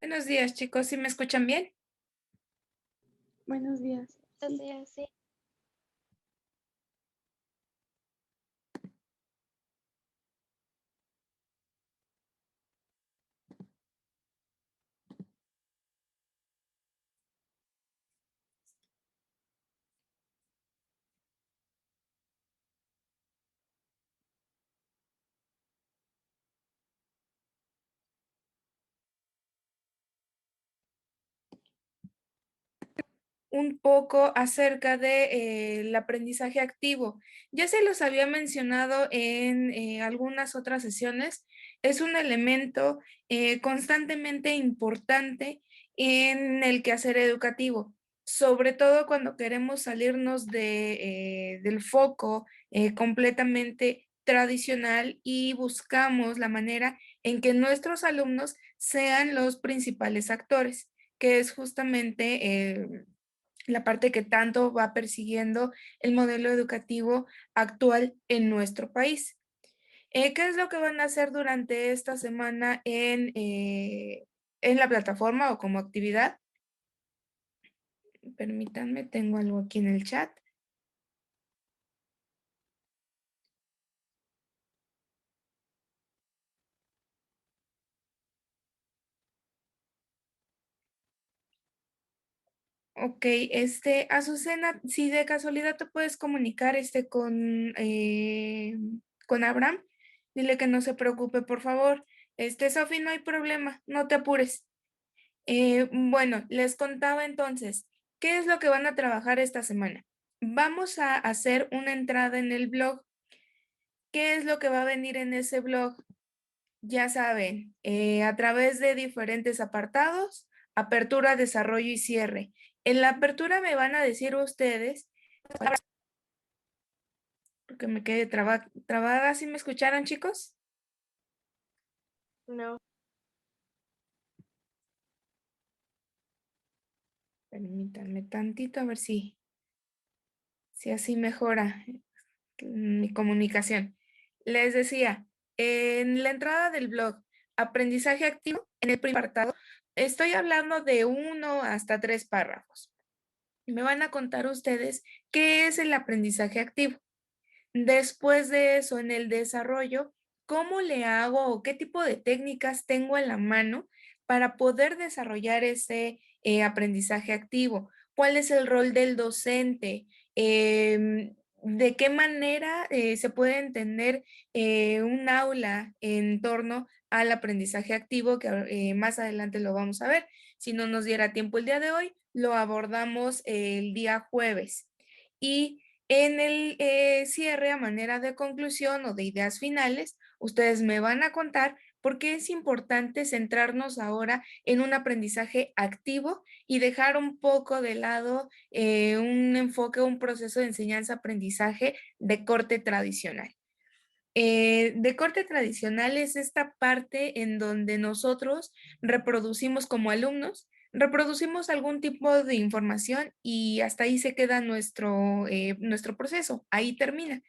Buenos días, chicos. ¿Sí me escuchan bien? Buenos días. Sí, Entonces, sí. Un poco acerca de el aprendizaje activo. Ya se los había mencionado en algunas otras sesiones. Es un elemento constantemente importante en el quehacer educativo, sobre todo cuando queremos salirnos del foco completamente tradicional y buscamos la manera en que nuestros alumnos sean los principales actores, que es justamente la parte que tanto va persiguiendo el modelo educativo actual en nuestro país. ¿Qué es lo que van a hacer durante esta semana en la plataforma o como actividad? Permítanme, tengo algo aquí en el chat. Ok, Azucena, si de casualidad te puedes comunicar con Abraham, dile que no se preocupe, por favor. Sofi, no hay problema, no te apures. Bueno, les contaba entonces, ¿qué es lo que van a trabajar esta semana? Vamos a hacer una entrada en el blog. ¿Qué es lo que va a venir en ese blog? Ya saben, a través de diferentes apartados, apertura, desarrollo y cierre. En la apertura me van a decir ustedes, porque me quedé trabada, ¿sí me escucharon, chicos? No. Permítanme tantito a ver si así mejora mi comunicación. Les decía, en la entrada del blog, aprendizaje activo, en el primer apartado, estoy hablando de 1 hasta 3 párrafos. Me van a contar ustedes qué es el aprendizaje activo. Después de eso, en el desarrollo, ¿cómo le hago o qué tipo de técnicas tengo en la mano para poder desarrollar ese aprendizaje activo? ¿Cuál es el rol del docente? ¿De qué manera se puede entender un aula en torno al aprendizaje activo? Que más adelante lo vamos a ver. Si no nos diera tiempo el día de hoy, lo abordamos el día jueves. Y en el cierre, a manera de conclusión o de ideas finales, ustedes me van a contar por qué es importante centrarnos ahora en un aprendizaje activo y dejar un poco de lado un enfoque, un proceso de enseñanza-aprendizaje de corte tradicional. De corte tradicional es esta parte en donde nosotros reproducimos como alumnos, reproducimos algún tipo de información y hasta ahí se queda nuestro proceso, ahí termina.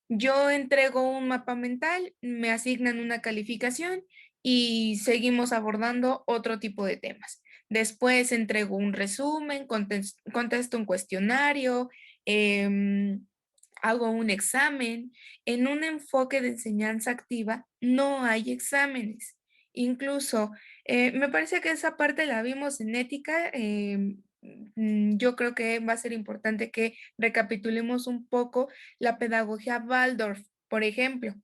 Yo entrego un mapa mental, me asignan una calificación y seguimos abordando otro tipo de temas. Después entrego un resumen, contesto un cuestionario, hago un examen. En un enfoque de enseñanza activa no hay exámenes. Incluso, me parece que esa parte la vimos en ética. Yo creo que va a ser importante que recapitulemos un poco la pedagogía Waldorf, por ejemplo,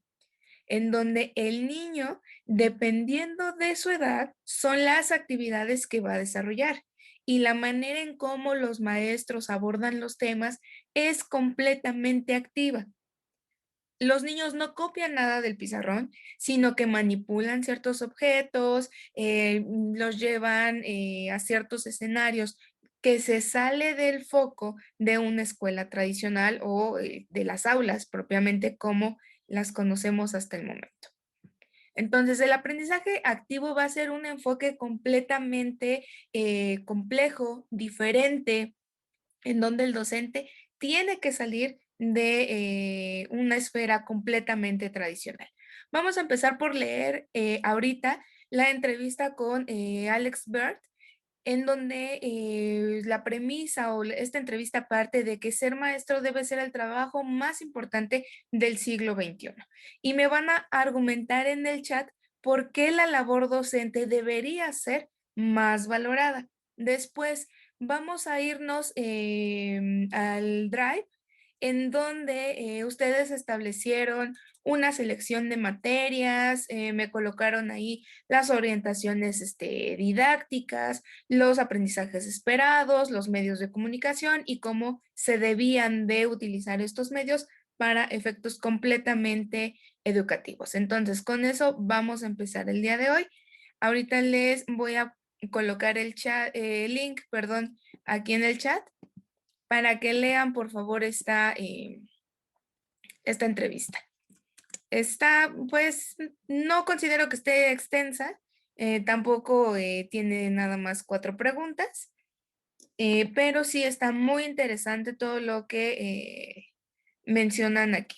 en donde el niño, dependiendo de su edad, son las actividades que va a desarrollar y la manera en cómo los maestros abordan los temas es completamente activa. Los niños no copian nada del pizarrón, sino que manipulan ciertos objetos, los llevan a ciertos escenarios que se sale del foco de una escuela tradicional o de las aulas propiamente como las conocemos hasta el momento. Entonces, el aprendizaje activo va a ser un enfoque completamente complejo, diferente, en donde el docente tiene que salir de una esfera completamente tradicional. Vamos a empezar por leer ahorita la entrevista con Alex Bert, en donde la premisa o esta entrevista parte de que ser maestro debe ser el trabajo más importante del siglo XXI. Y me van a argumentar en el chat por qué la labor docente debería ser más valorada. Después vamos a irnos al Drive, en donde ustedes establecieron una selección de materias, me colocaron ahí las orientaciones didácticas, los aprendizajes esperados, los medios de comunicación y cómo se debían de utilizar estos medios para efectos completamente educativos. Entonces, con eso vamos a empezar el día de hoy. Ahorita les voy a colocar el chat, link, perdón, aquí en el chat para que lean, por favor, esta entrevista. Está, pues, no considero que esté extensa, tampoco tiene nada más 4 preguntas, pero sí está muy interesante todo lo que mencionan aquí.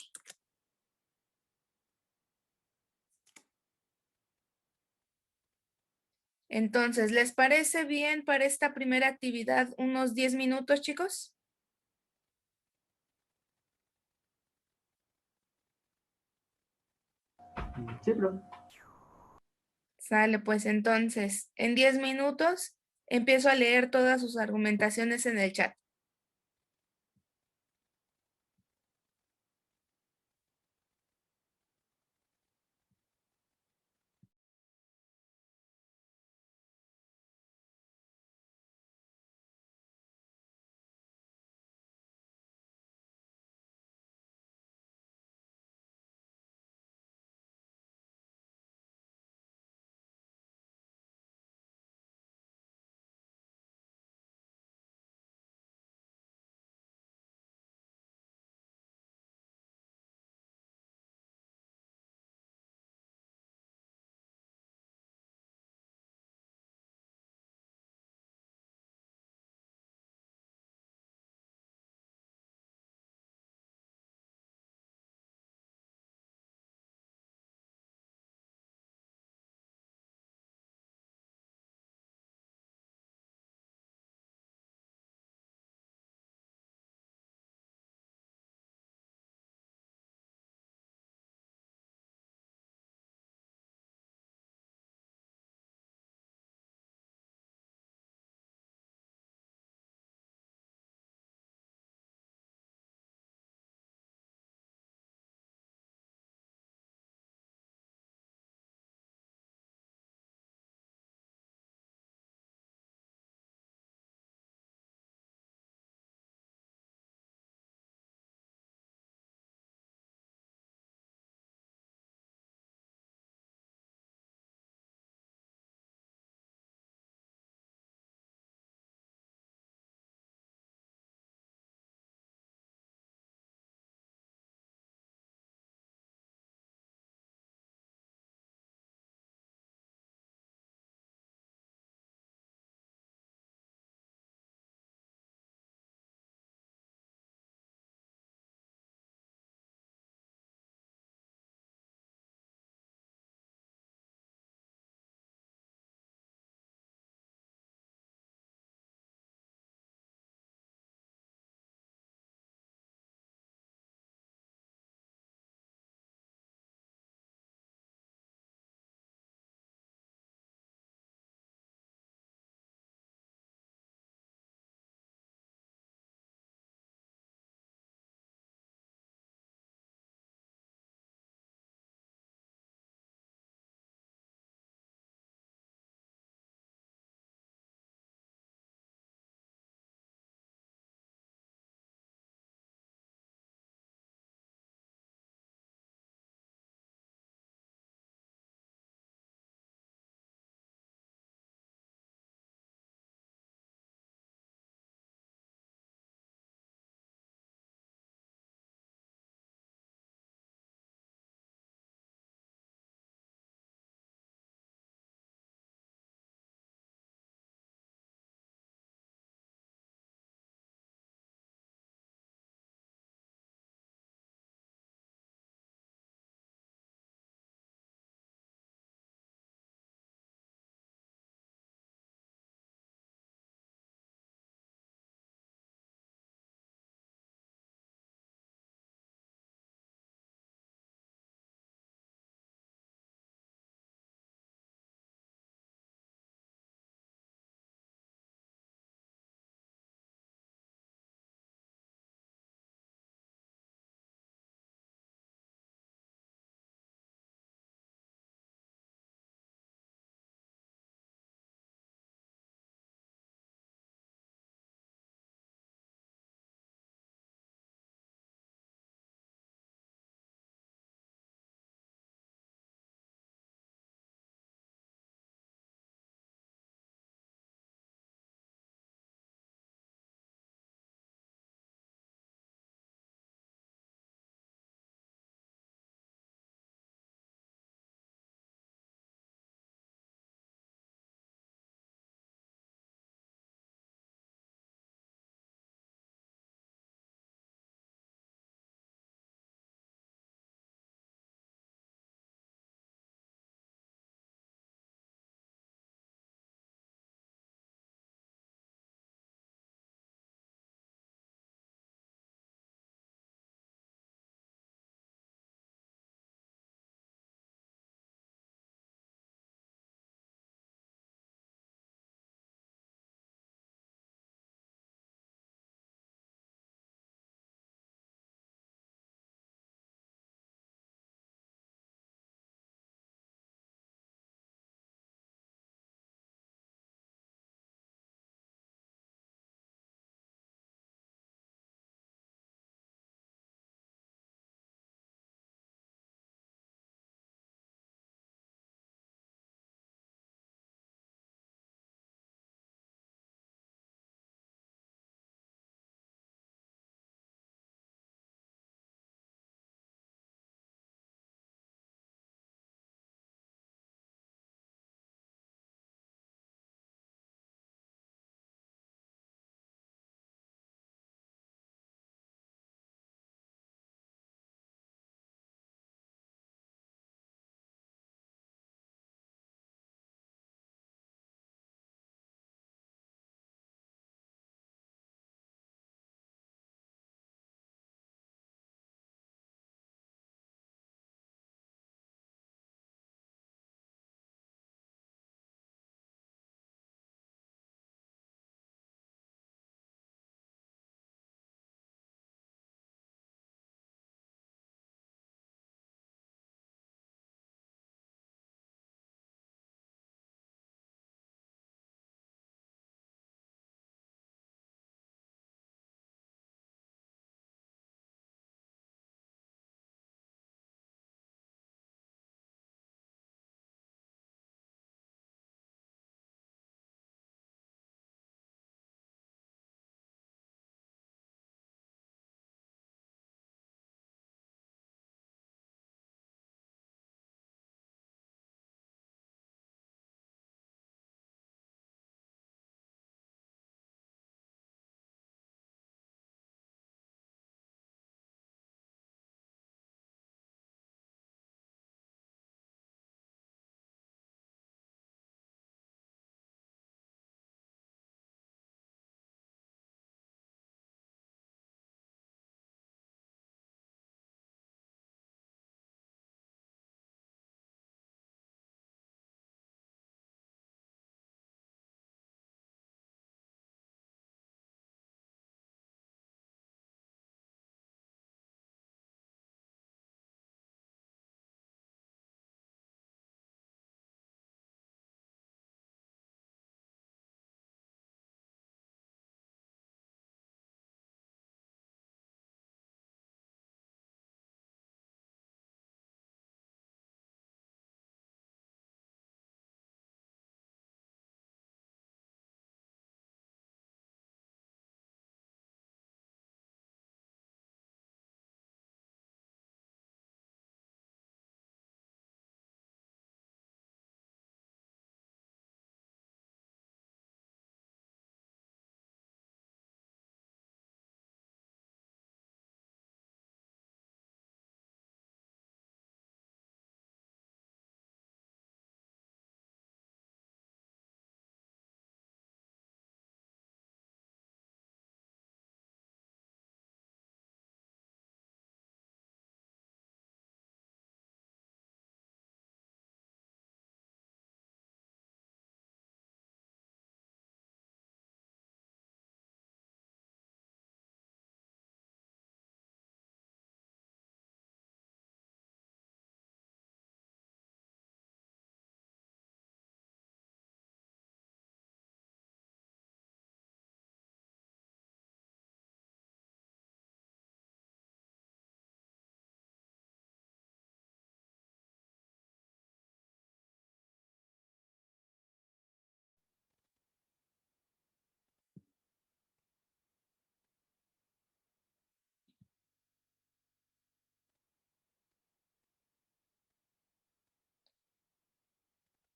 Entonces, ¿les parece bien para esta primera actividad unos 10 minutos, chicos? Sí, profe. Sale, pues entonces, en 10 minutos empiezo a leer todas sus argumentaciones en el chat.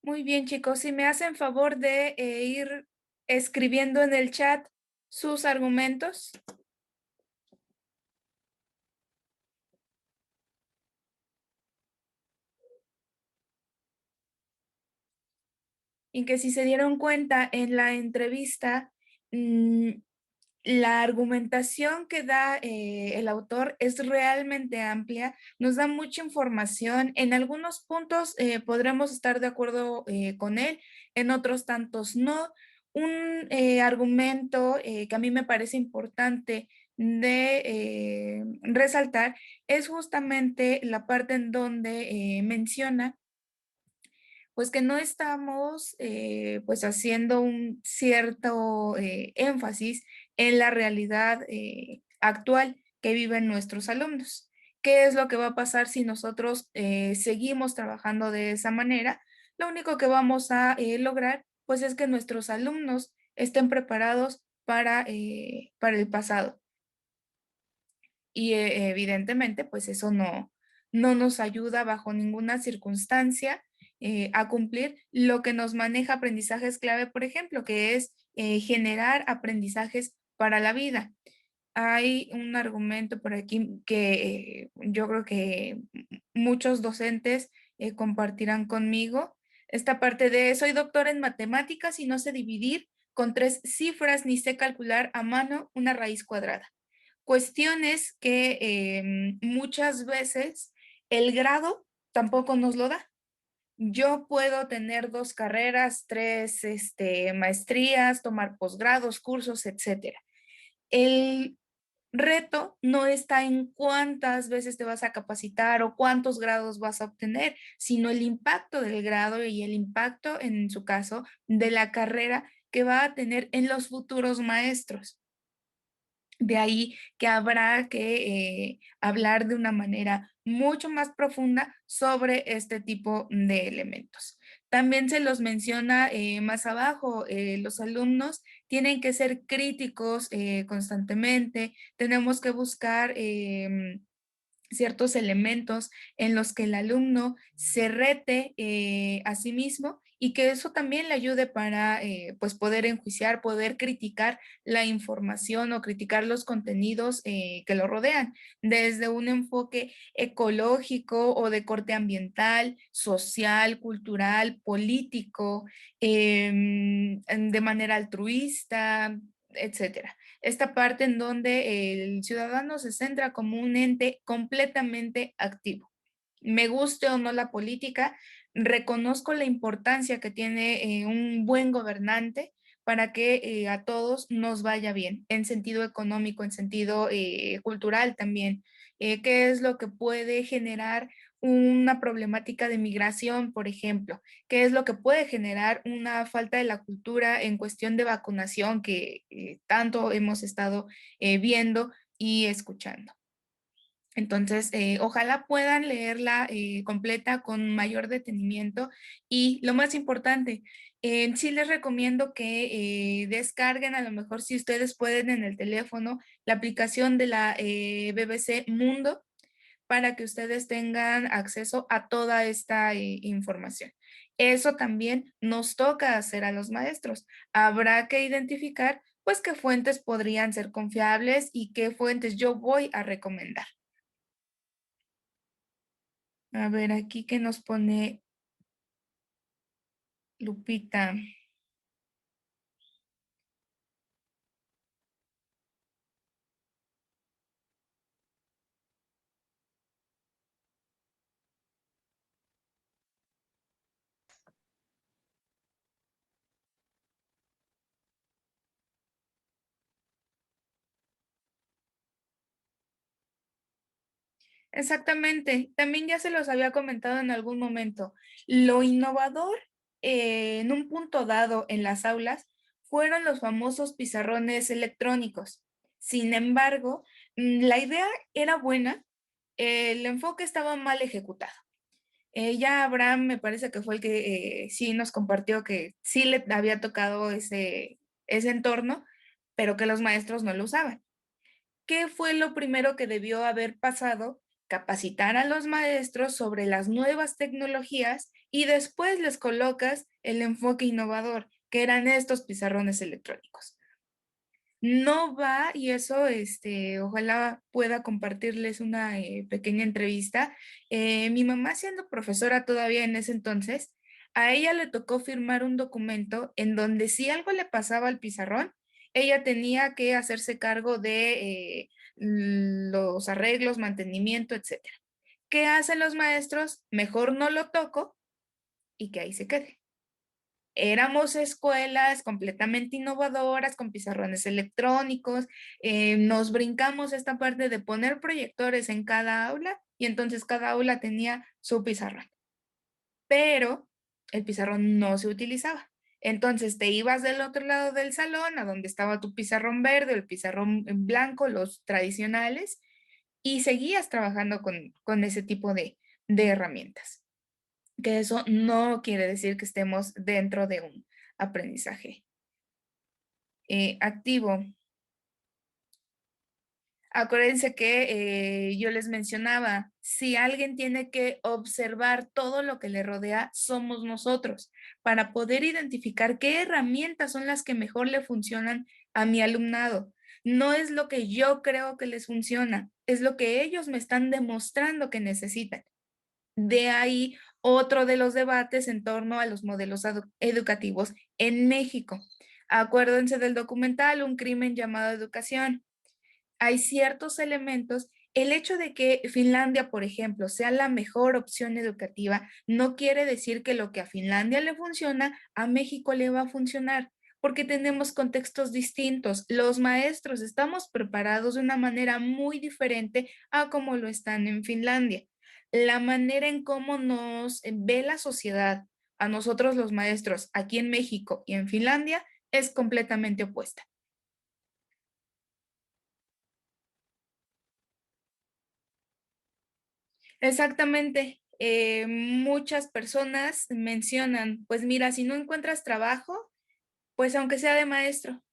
Muy bien, chicos, si me hacen favor de ir escribiendo en el chat sus argumentos. Y que si se dieron cuenta en la entrevista, mm, la argumentación que da el autor es realmente amplia, nos da mucha información. En algunos puntos podremos estar de acuerdo con él, en otros tantos no. Un argumento que a mí me parece importante de resaltar es justamente la parte en donde menciona pues que no estamos, pues haciendo un cierto, énfasis en la realidad, actual que viven nuestros alumnos. ¿Qué es lo que va a pasar si nosotros, seguimos trabajando de esa manera? Lo único que vamos a, lograr, pues, es que nuestros alumnos estén preparados para el pasado. Y, evidentemente, pues eso no nos ayuda bajo ninguna circunstancia, a cumplir lo que nos maneja aprendizajes clave, por ejemplo, que es, generar aprendizajes para la vida. Hay un argumento por aquí que, yo creo que muchos docentes, compartirán conmigo. Esta parte de: "Soy doctor en matemáticas y no sé dividir con 3 cifras, ni sé calcular a mano una raíz cuadrada". Cuestiones que, muchas veces el grado tampoco nos lo da. Yo puedo tener 2 carreras, 3 maestrías, tomar posgrados, cursos, etcétera. El reto no está en cuántas veces te vas a capacitar o cuántos grados vas a obtener, sino el impacto del grado y el impacto, en su caso, de la carrera que va a tener en los futuros maestros. De ahí que habrá que hablar de una manera mucho más profunda sobre este tipo de elementos. También se los menciona más abajo, los alumnos tienen que ser críticos constantemente, tenemos que buscar ciertos elementos en los que el alumno se rete a sí mismo y que eso también le ayude para pues poder enjuiciar, poder criticar la información o criticar los contenidos que lo rodean, desde un enfoque ecológico o de corte ambiental, social, cultural, político, de manera altruista, etcétera. Esta parte en donde el ciudadano se centra como un ente completamente activo. Me guste o no la política, reconozco la importancia que tiene un buen gobernante para que a todos nos vaya bien, en sentido económico, en sentido cultural también. ¿Qué es lo que puede generar una problemática de migración, por ejemplo? ¿Qué es lo que puede generar una falta de la cultura en cuestión de vacunación que tanto hemos estado viendo y escuchando? Entonces, ojalá puedan leerla completa con mayor detenimiento y lo más importante, sí les recomiendo que descarguen, a lo mejor si ustedes pueden en el teléfono, la aplicación de la BBC Mundo para que ustedes tengan acceso a toda esta información. Eso también nos toca hacer a los maestros. Habrá que identificar, pues, qué fuentes podrían ser confiables y qué fuentes yo voy a recomendar. A ver, aquí que nos pone Lupita. Exactamente, también ya se los había comentado en algún momento. Lo innovador en un punto dado en las aulas fueron los famosos pizarrones electrónicos. Sin embargo, la idea era buena, el enfoque estaba mal ejecutado. Ya Abraham me parece que fue el que sí nos compartió que sí le había tocado ese entorno, pero que los maestros no lo usaban. ¿Qué fue lo primero que debió haber pasado? Capacitar a los maestros sobre las nuevas tecnologías y después les colocas el enfoque innovador, que eran estos pizarrones electrónicos. No va, y eso, ojalá pueda compartirles una pequeña entrevista. Mi mamá, siendo profesora todavía en ese entonces, a ella le tocó firmar un documento en donde si algo le pasaba al pizarrón, ella tenía que hacerse cargo de los arreglos, mantenimiento, etcétera. ¿Qué hacen los maestros? Mejor no lo toco y que ahí se quede. Éramos escuelas completamente innovadoras, con pizarrones electrónicos, nos brincamos esta parte de poner proyectores en cada aula y entonces cada aula tenía su pizarrón, pero el pizarrón no se utilizaba. Entonces te ibas del otro lado del salón, a donde estaba tu pizarrón verde o el pizarrón en blanco, los tradicionales, y seguías trabajando con ese tipo de herramientas. Que eso no quiere decir que estemos dentro de un aprendizaje activo. Acuérdense que yo les mencionaba, si alguien tiene que observar todo lo que le rodea, somos nosotros, para poder identificar qué herramientas son las que mejor le funcionan a mi alumnado. No es lo que yo creo que les funciona, es lo que ellos me están demostrando que necesitan. De ahí otro de los debates en torno a los modelos educativos en México. Acuérdense del documental Un crimen llamado educación. Hay ciertos elementos. El hecho de que Finlandia, por ejemplo, sea la mejor opción educativa, no quiere decir que lo que a Finlandia le funciona, a México le va a funcionar, porque tenemos contextos distintos. Los maestros estamos preparados de una manera muy diferente a como lo están en Finlandia. La manera en cómo nos ve la sociedad a nosotros los maestros aquí en México y en Finlandia es completamente opuesta. Exactamente. Muchas personas mencionan, pues mira, si no encuentras trabajo, pues aunque sea de maestro,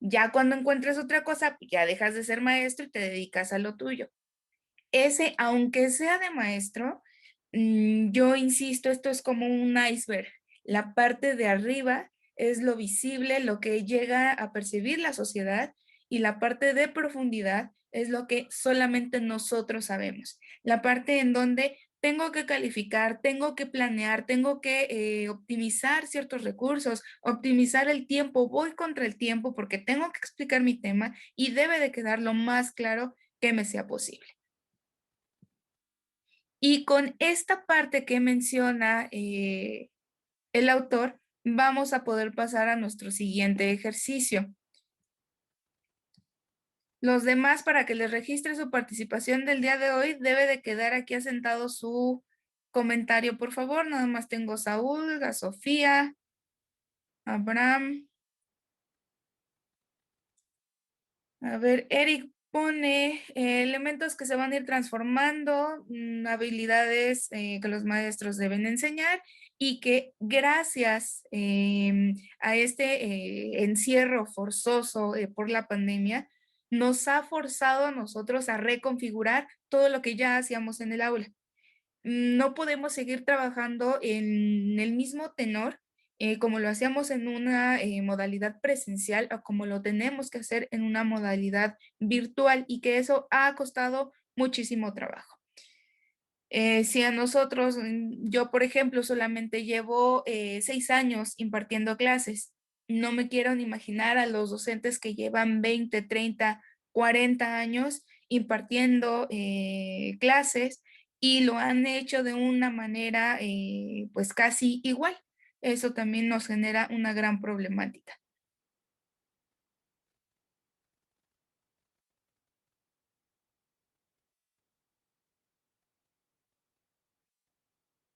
ya cuando encuentres otra cosa, pues ya dejas de ser maestro y te dedicas a lo tuyo. Ese, aunque sea de maestro, yo insisto, esto es como un iceberg. La parte de arriba es lo visible, lo que llega a percibir la sociedad, y la parte de profundidad es lo que solamente nosotros sabemos. La parte en donde tengo que calificar, tengo que planear, tengo que optimizar ciertos recursos, optimizar el tiempo, voy contra el tiempo porque tengo que explicar mi tema y debe de quedar lo más claro que me sea posible. Y con esta parte que menciona el autor, vamos a poder pasar a nuestro siguiente ejercicio. Los demás, para que les registre su participación del día de hoy, debe de quedar aquí asentado su comentario, por favor. Nada más tengo Saúl, a Sofía, Abraham. A ver, Eric pone elementos que se van a ir transformando, habilidades que los maestros deben enseñar y que gracias a este encierro forzoso por la pandemia, nos ha forzado a nosotros a reconfigurar todo lo que ya hacíamos en el aula. No podemos seguir trabajando en el mismo tenor como lo hacíamos en una modalidad presencial o como lo tenemos que hacer en una modalidad virtual, y que eso ha costado muchísimo trabajo. Si a nosotros, yo por ejemplo, solamente llevo 6 años impartiendo clases, no me quiero ni imaginar a los docentes que llevan 20, 30, 40 años impartiendo clases y lo han hecho de una manera pues casi igual. Eso también nos genera una gran problemática.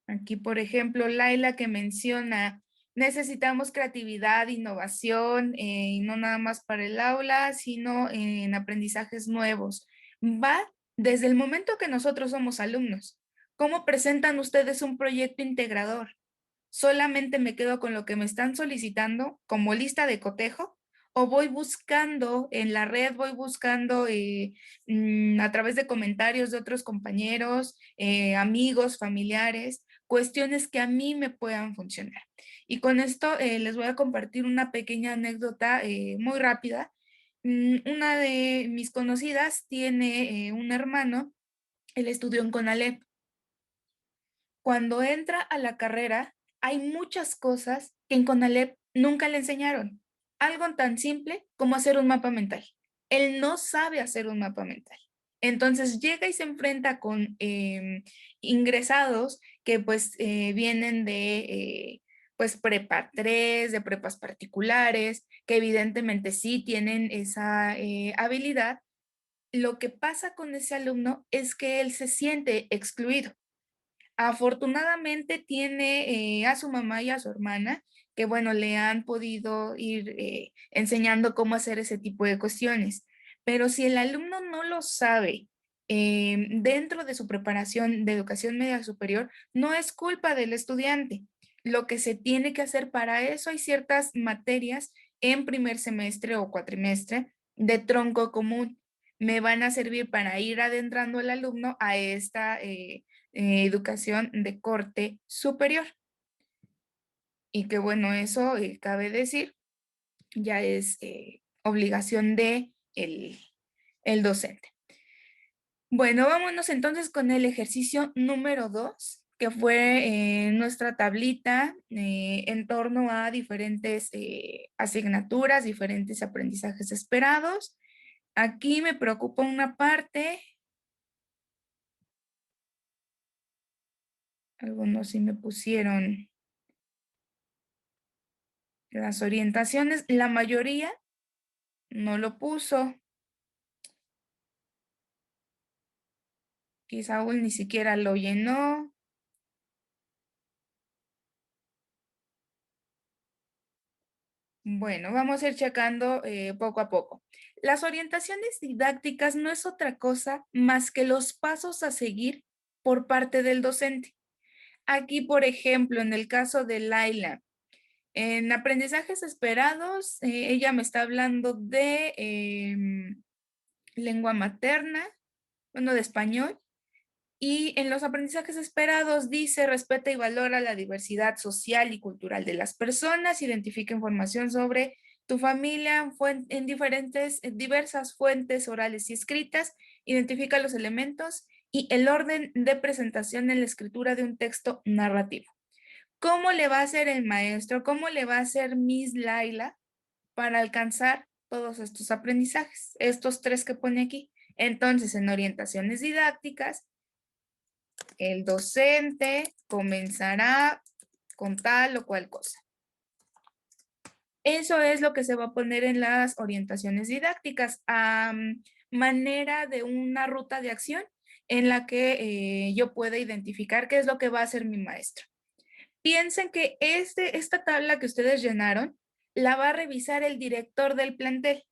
Aquí, por ejemplo, Laila que menciona, necesitamos creatividad, innovación, y no nada más para el aula, sino en aprendizajes nuevos. Va desde el momento que nosotros somos alumnos. ¿Cómo presentan ustedes un proyecto integrador? ¿Solamente me quedo con lo que me están solicitando como lista de cotejo? ¿O voy buscando en la red, voy buscando a través de comentarios de otros compañeros, amigos, familiares? cuestiones que a mí me puedan funcionar. Y con esto les voy a compartir una pequeña anécdota muy rápida. Una de mis conocidas tiene un hermano, él estudió en CONALEP. Cuando entra a la carrera, hay muchas cosas que en CONALEP nunca le enseñaron. Algo tan simple como hacer un mapa mental. Él no sabe hacer un mapa mental. Entonces llega y se enfrenta con ingresados que pues vienen de pues prepa 3, de prepas particulares, que evidentemente sí tienen esa habilidad. Lo que pasa con ese alumno es que él se siente excluido. Afortunadamente tiene a su mamá y a su hermana que, bueno, le han podido ir enseñando cómo hacer ese tipo de cuestiones. Pero si el alumno no lo sabe dentro de su preparación de educación media superior, no es culpa del estudiante. Lo que se tiene que hacer para eso, hay ciertas materias en primer semestre o cuatrimestre de tronco común. Me van a servir para ir adentrando al alumno a esta educación de corte superior. Y que bueno, eso cabe decir, ya es obligación de el docente. Bueno, vámonos entonces con el ejercicio número 2, que fue nuestra tablita en torno a diferentes asignaturas, diferentes aprendizajes esperados. Aquí me preocupa una parte. Algunos sí me pusieron las orientaciones, la mayoría no lo puso. Quizá Saúl ni siquiera lo llenó. Bueno, vamos a ir checando poco a poco. Las orientaciones didácticas no es otra cosa más que los pasos a seguir por parte del docente. Aquí, por ejemplo, en el caso de Laila, en aprendizajes esperados, ella me está hablando de lengua materna, bueno, de español. Y en los aprendizajes esperados dice, respeta y valora la diversidad social y cultural de las personas, identifica información sobre tu familia en diversas fuentes orales y escritas, identifica los elementos y el orden de presentación en la escritura de un texto narrativo. ¿Cómo le va a hacer el maestro? ¿Cómo le va a hacer Miss Laila para alcanzar todos estos aprendizajes? Estos 3 que pone aquí. Entonces, en orientaciones didácticas, el docente comenzará con tal o cual cosa. Eso es lo que se va a poner en las orientaciones didácticas a manera de una ruta de acción en la que yo pueda identificar qué es lo que va a hacer mi maestro. Piensen que esta tabla que ustedes llenaron la va a revisar el director del plantel.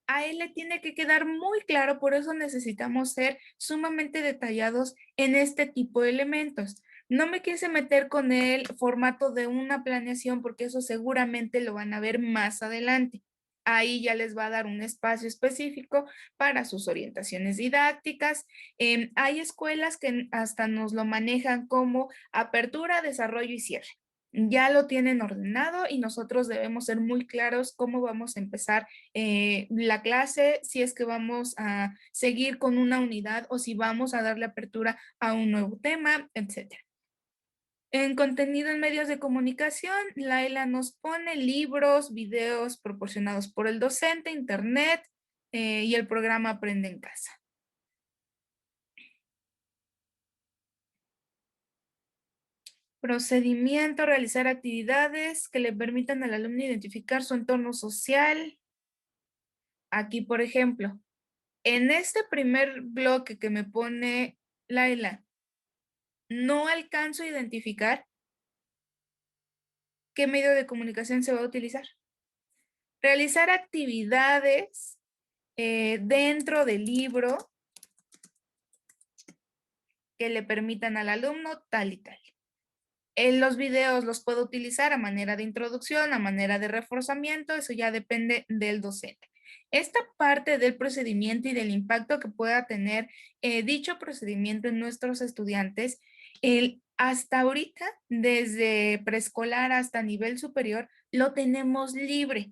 A él le tiene que quedar muy claro, por eso necesitamos ser sumamente detallados en este tipo de elementos. No me quise meter con el formato de una planeación porque eso seguramente lo van a ver más adelante. Ahí ya les va a dar un espacio específico para sus orientaciones didácticas. Hay escuelas que hasta nos lo manejan como apertura, desarrollo y cierre. Ya lo tienen ordenado y nosotros debemos ser muy claros cómo vamos a empezar la clase, si es que vamos a seguir con una unidad o si vamos a darle apertura a un nuevo tema, etcétera. En contenido en medios de comunicación, Laila nos pone libros, videos proporcionados por el docente, internet y el programa Aprende en Casa. Procedimiento, realizar actividades que le permitan al alumno identificar su entorno social. Aquí, por ejemplo, en este primer bloque que me pone Laila, no alcanzo a identificar qué medio de comunicación se va a utilizar. Realizar actividades dentro del libro que le permitan al alumno tal y tal. En los videos los puedo utilizar a manera de introducción, a manera de reforzamiento, eso ya depende del docente. Esta parte del procedimiento y del impacto que pueda tener dicho procedimiento en nuestros estudiantes, Hasta ahorita, desde preescolar hasta nivel superior, lo tenemos libre.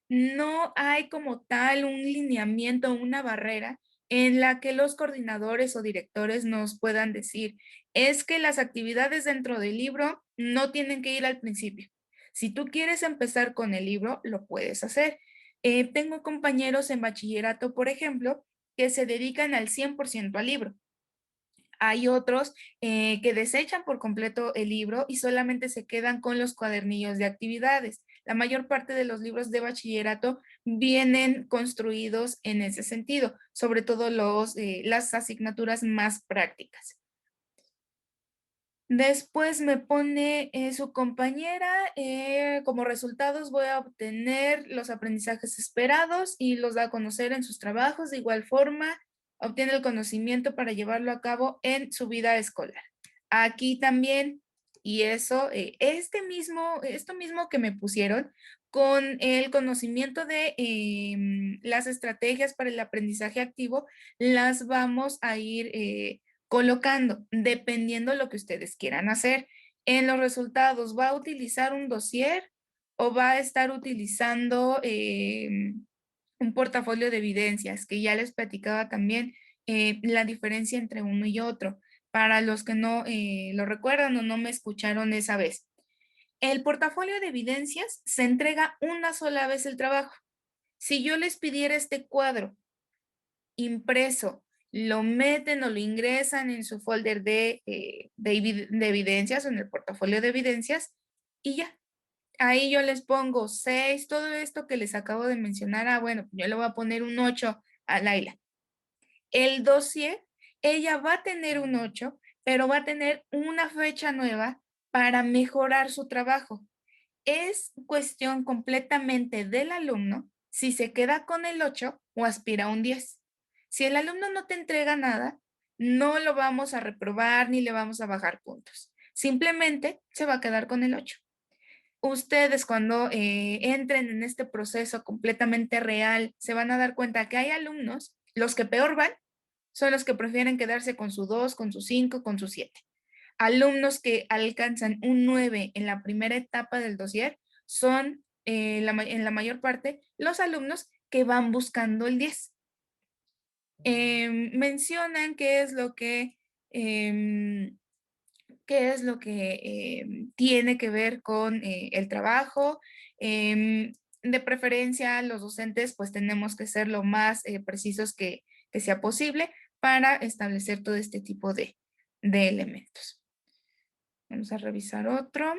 No hay como tal un lineamiento, una barrera en la que los coordinadores o directores nos puedan decir, es que las actividades dentro del libro no tienen que ir al principio. Si tú quieres empezar con el libro, lo puedes hacer. Tengo compañeros en bachillerato, por ejemplo, que se dedican al 100% al libro. Hay otros que desechan por completo el libro y solamente se quedan con los cuadernillos de actividades. La mayor parte de los libros de bachillerato vienen construidos en ese sentido, sobre todo las asignaturas más prácticas. Después me pone su compañera, como resultados voy a obtener los aprendizajes esperados y los da a conocer en sus trabajos. De igual forma, obtiene el conocimiento para llevarlo a cabo en su vida escolar. Aquí también, y eso, esto mismo que me pusieron, con el conocimiento de las estrategias para el aprendizaje activo, las vamos a ir colocando, dependiendo lo que ustedes quieran hacer. En los resultados, ¿va a utilizar un dossier o va a estar utilizando un portafolio de evidencias? Que ya les platicaba también la diferencia entre uno y otro, para los que no lo recuerdan o no me escucharon esa vez. El portafolio de evidencias se entrega una sola vez el trabajo. Si yo les pidiera este cuadro impreso, lo meten o lo ingresan en su folder de evidencias o en el portafolio de evidencias y ya. Ahí yo les pongo 6, todo esto que les acabo de mencionar. Ah, bueno, yo le voy a poner un 8 a Laila. El dossier, ella va a tener un 8, pero va a tener una fecha nueva para mejorar su trabajo. Es cuestión completamente del alumno si se queda con el 8 o aspira a un 10. Si el alumno no te entrega nada, no lo vamos a reprobar ni le vamos a bajar puntos. Simplemente se va a quedar con el 8. Ustedes cuando entren en este proceso completamente real, se van a dar cuenta que hay alumnos, los que peor van, son los que prefieren quedarse con su 2, con su 5, con su 7. Alumnos que alcanzan un 9 en la primera etapa del dossier son en la mayor parte los alumnos que van buscando el 10. Mencionan em, qué es lo que tiene que ver con el trabajo. De preferencia, los docentes pues tenemos que ser lo más precisos que sea posible para establecer todo este tipo de elementos. Vamos a revisar otro.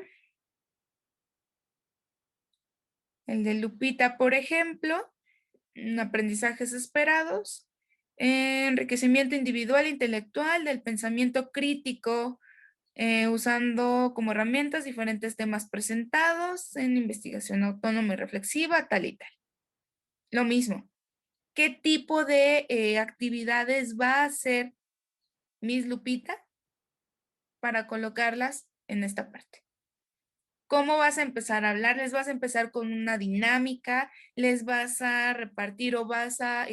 El de Lupita, por ejemplo, aprendizajes esperados, enriquecimiento individual e intelectual del pensamiento crítico, usando como herramientas diferentes temas presentados en investigación autónoma y reflexiva, tal y tal. Lo mismo, ¿qué tipo de actividades va a hacer Miss Lupita para colocarlas en esta parte? ¿Cómo vas a empezar a hablar? ¿Les vas a empezar con una dinámica? ¿Les vas a repartir o vas a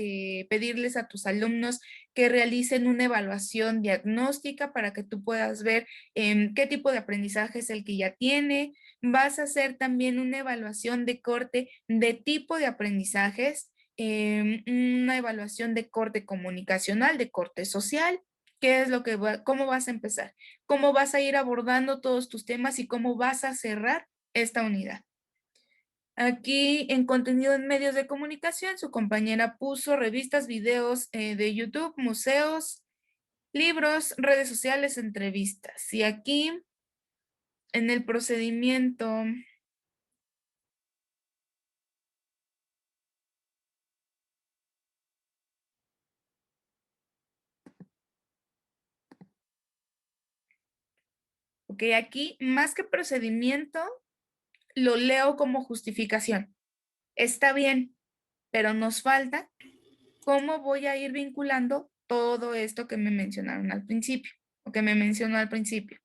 pedirles a tus alumnos que realicen una evaluación diagnóstica para que tú puedas ver qué tipo de aprendizaje es el que ya tiene? ¿Vas a hacer también una evaluación de corte de tipo de aprendizajes? Una evaluación de corte comunicacional, de corte social. ¿Qué es lo que cómo vas a empezar? ¿Cómo vas a ir abordando todos tus temas y cómo vas a cerrar esta unidad? Aquí en contenido en medios de comunicación, su compañera puso revistas, videos de YouTube, museos, libros, redes sociales, entrevistas. Y aquí en el procedimiento, ok, aquí más que procedimiento, lo leo como justificación. Está bien, pero nos falta cómo voy a ir vinculando todo esto que me mencionaron al principio, o que me mencionó al principio.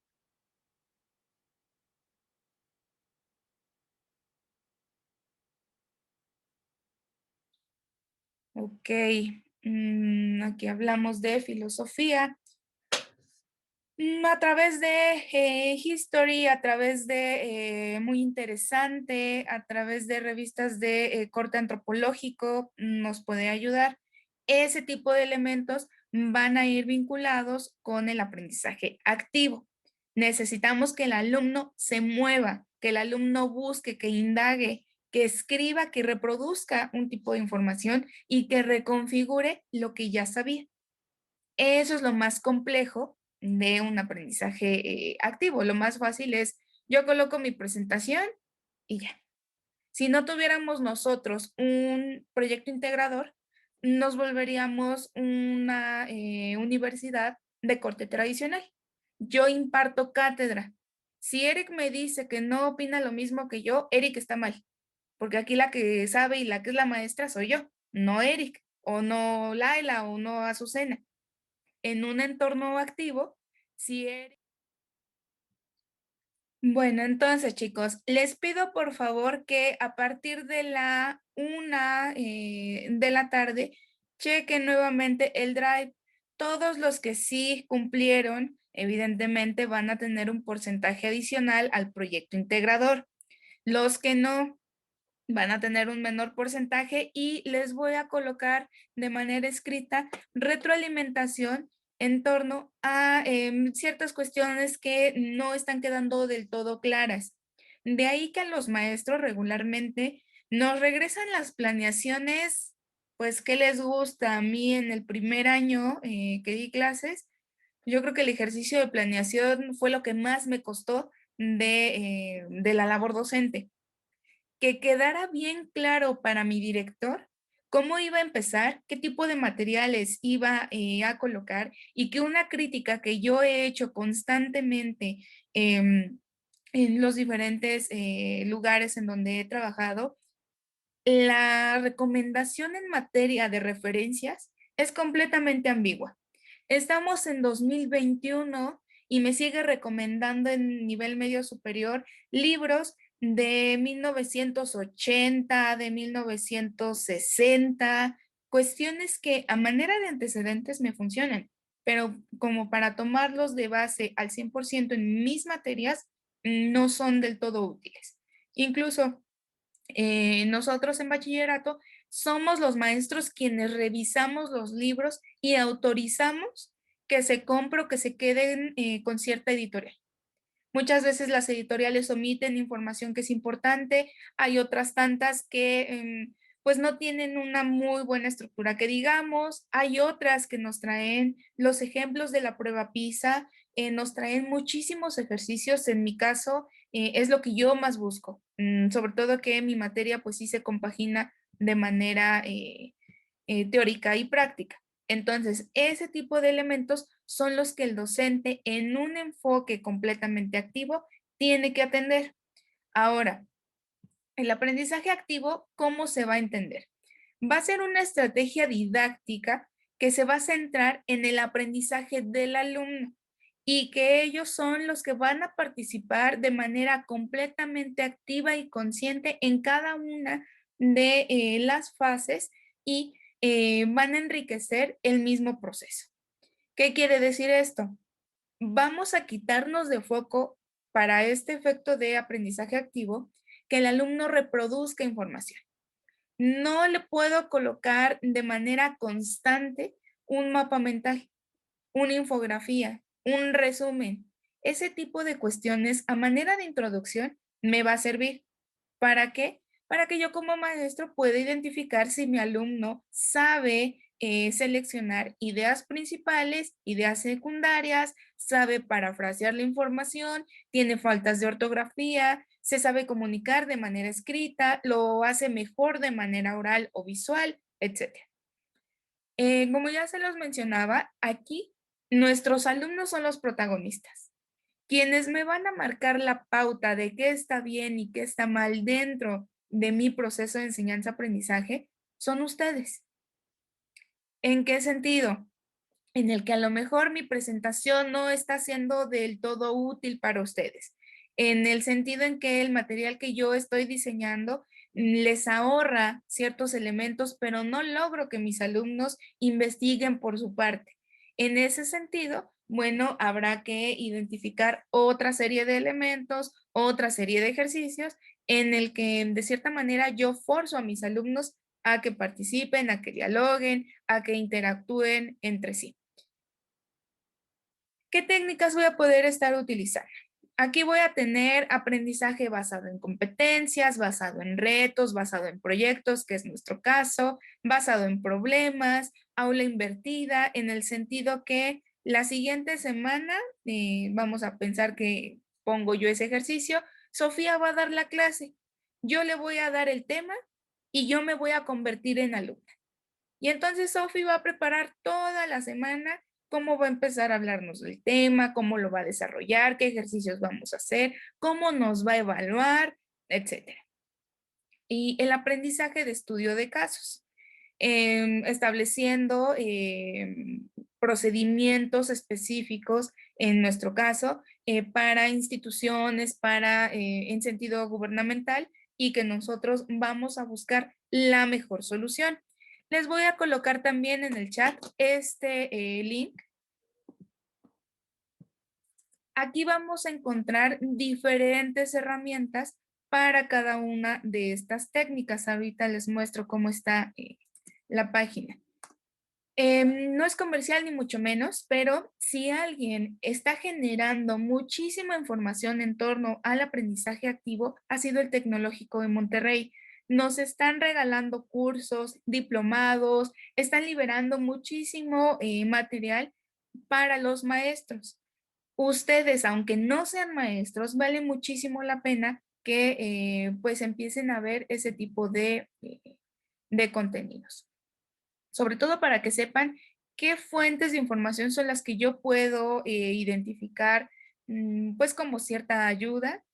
Ok, aquí hablamos de filosofía. A través de History, a través de Muy Interesante, a través de revistas de corte antropológico, nos puede ayudar. Ese tipo de elementos van a ir vinculados con el aprendizaje activo. Necesitamos que el alumno se mueva, que el alumno busque, que indague, que escriba, que reproduzca un tipo de información y que reconfigure lo que ya sabía. Eso es lo más complejo de un aprendizaje activo. Lo más fácil es, yo coloco mi presentación y ya. Si no tuviéramos nosotros un proyecto integrador, nos volveríamos una universidad de corte tradicional. Yo imparto cátedra. Si Eric me dice que no opina lo mismo que yo, Eric está mal, porque aquí la que sabe y la que es la maestra soy yo, no Eric, o no Laila, o no Azucena. En un entorno activo, si eres... Bueno, entonces, chicos, les pido por favor que a partir de la 1 de la tarde chequen nuevamente el Drive. Todos los que sí cumplieron, evidentemente van a tener un porcentaje adicional al proyecto integrador. Los que no, van a tener un menor porcentaje y les voy a colocar de manera escrita retroalimentación en torno a ciertas cuestiones que no están quedando del todo claras. De ahí que a los maestros regularmente nos regresan las planeaciones, pues, ¿qué les gusta? A mí en el primer año que di clases, yo creo que el ejercicio de planeación fue lo que más me costó de la labor docente, que quedara bien claro para mi director cómo iba a empezar, qué tipo de materiales iba a colocar y que una crítica que yo he hecho constantemente en los diferentes lugares en donde he trabajado, la recomendación en materia de referencias es completamente ambigua. Estamos en 2021 y me sigue recomendando en nivel medio superior libros de 1980, de 1960, cuestiones que a manera de antecedentes me funcionan, pero como para tomarlos de base al 100% en mis materias, no son del todo útiles. Incluso nosotros en bachillerato somos los maestros quienes revisamos los libros y autorizamos que se compre o que se queden con cierta editorial. Muchas veces las editoriales omiten información que es importante, hay otras tantas que pues no tienen una muy buena estructura que digamos, hay otras que nos traen los ejemplos de la prueba PISA, nos traen muchísimos ejercicios, en mi caso es lo que yo más busco, sobre todo que mi materia pues sí se compagina de manera teórica y práctica. Entonces, ese tipo de elementos son los que el docente en un enfoque completamente activo tiene que atender. Ahora, el aprendizaje activo, ¿cómo se va a entender? Va a ser una estrategia didáctica que se va a centrar en el aprendizaje del alumno y que ellos son los que van a participar de manera completamente activa y consciente en cada una de las fases y van a enriquecer el mismo proceso. ¿Qué quiere decir esto? Vamos a quitarnos de foco para este efecto de aprendizaje activo que el alumno reproduzca información. No le puedo colocar de manera constante un mapa mental, una infografía, un resumen. Ese tipo de cuestiones a manera de introducción me va a servir. ¿Para qué? Para que yo como maestro pueda identificar si mi alumno sabe seleccionar ideas principales, ideas secundarias, sabe parafrasear la información, tiene faltas de ortografía, se sabe comunicar de manera escrita, lo hace mejor de manera oral o visual, etcétera. Como ya se los mencionaba, aquí nuestros alumnos son los protagonistas, quienes me van a marcar la pauta de qué está bien y qué está mal dentro de mi proceso de enseñanza-aprendizaje son ustedes. ¿En qué sentido? En el que a lo mejor mi presentación no está siendo del todo útil para ustedes, en el sentido en que el material que yo estoy diseñando les ahorra ciertos elementos, pero no logro que mis alumnos investiguen por su parte. En ese sentido, Bueno, habrá que identificar otra serie de elementos, otra serie de ejercicios en el que de cierta manera yo forzo a mis alumnos a que participen, a que dialoguen, a que interactúen entre sí. ¿Qué técnicas voy a poder estar utilizando? Aquí voy a tener aprendizaje basado en competencias, basado en retos, basado en proyectos, que es nuestro caso, basado en problemas, aula invertida, en el sentido que la siguiente semana, vamos a pensar que pongo yo ese ejercicio, Sofía va a dar la clase, yo le voy a dar el tema y yo me voy a convertir en alumna. Y entonces Sofi va a preparar toda la semana cómo va a empezar a hablarnos del tema, cómo lo va a desarrollar, qué ejercicios vamos a hacer, cómo nos va a evaluar, etcétera. Y el aprendizaje de estudio de casos, estableciendo procedimientos específicos, en nuestro caso, para instituciones, para en sentido gubernamental, y que nosotros vamos a buscar la mejor solución. Les voy a colocar también en el chat este link. Aquí vamos a encontrar diferentes herramientas para cada una de estas técnicas. Ahorita les muestro cómo está la página. No es comercial ni mucho menos, pero si alguien está generando muchísima información en torno al aprendizaje activo, ha sido el Tecnológico de Monterrey. Nos están regalando cursos, diplomados, están liberando muchísimo material para los maestros. Ustedes, aunque no sean maestros, vale muchísimo la pena que pues empiecen a ver ese tipo de contenidos. Sobre todo para que sepan qué fuentes de información son las que yo puedo identificar pues como cierta ayuda,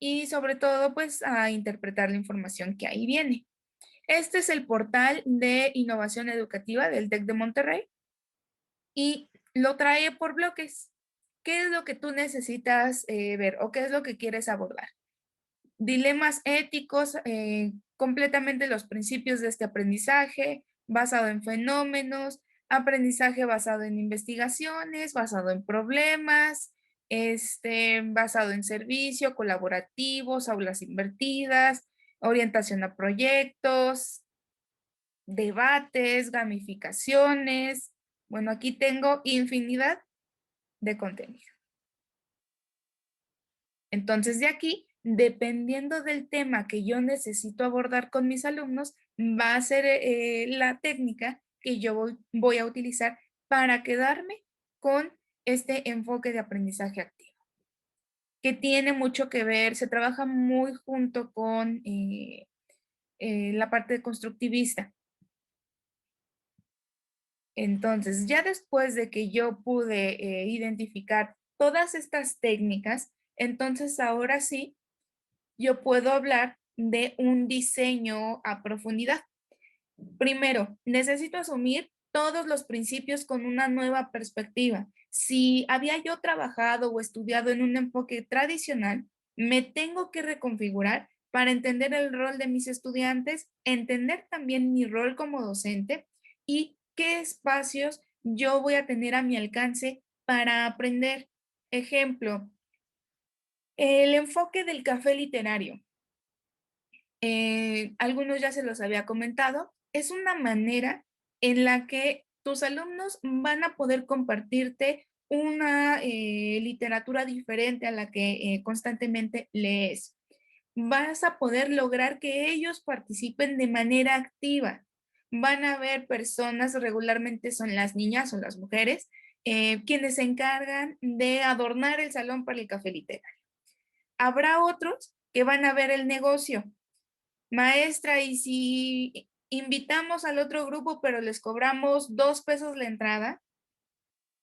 y sobre todo pues a interpretar la información que ahí viene. Este es el portal de innovación educativa del TEC de Monterrey y lo trae por bloques. ¿Qué es lo que tú necesitas ver o qué es lo que quieres abordar? Dilemas éticos, completamente los principios de este aprendizaje, basado en fenómenos, aprendizaje basado en investigaciones, basado en problemas, basado en servicio, colaborativos, aulas invertidas, orientación a proyectos, debates, gamificaciones. Bueno, aquí tengo infinidad de contenido. Entonces, de aquí, dependiendo del tema que yo necesito abordar con mis alumnos, va a ser la técnica que yo voy a utilizar para quedarme con este enfoque de aprendizaje activo, que tiene mucho que ver, se trabaja muy junto con la parte constructivista. Entonces, ya después de que yo pude identificar todas estas técnicas, entonces ahora sí yo puedo hablar de un diseño a profundidad. Primero, necesito asumir todos los principios con una nueva perspectiva. Si había yo trabajado o estudiado en un enfoque tradicional, me tengo que reconfigurar para entender el rol de mis estudiantes, entender también mi rol como docente y qué espacios yo voy a tener a mi alcance para aprender. Ejemplo, el enfoque del café literario. Algunos ya se los había comentado, es una manera en la que tus alumnos van a poder compartirte una literatura diferente a la que constantemente lees. Vas a poder lograr que ellos participen de manera activa. Van a haber personas, regularmente son las niñas o las mujeres, quienes se encargan de adornar el salón para el café literario. Habrá otros que van a ver el negocio. Maestra, ¿y si invitamos al otro grupo, pero les cobramos 2 pesos la entrada?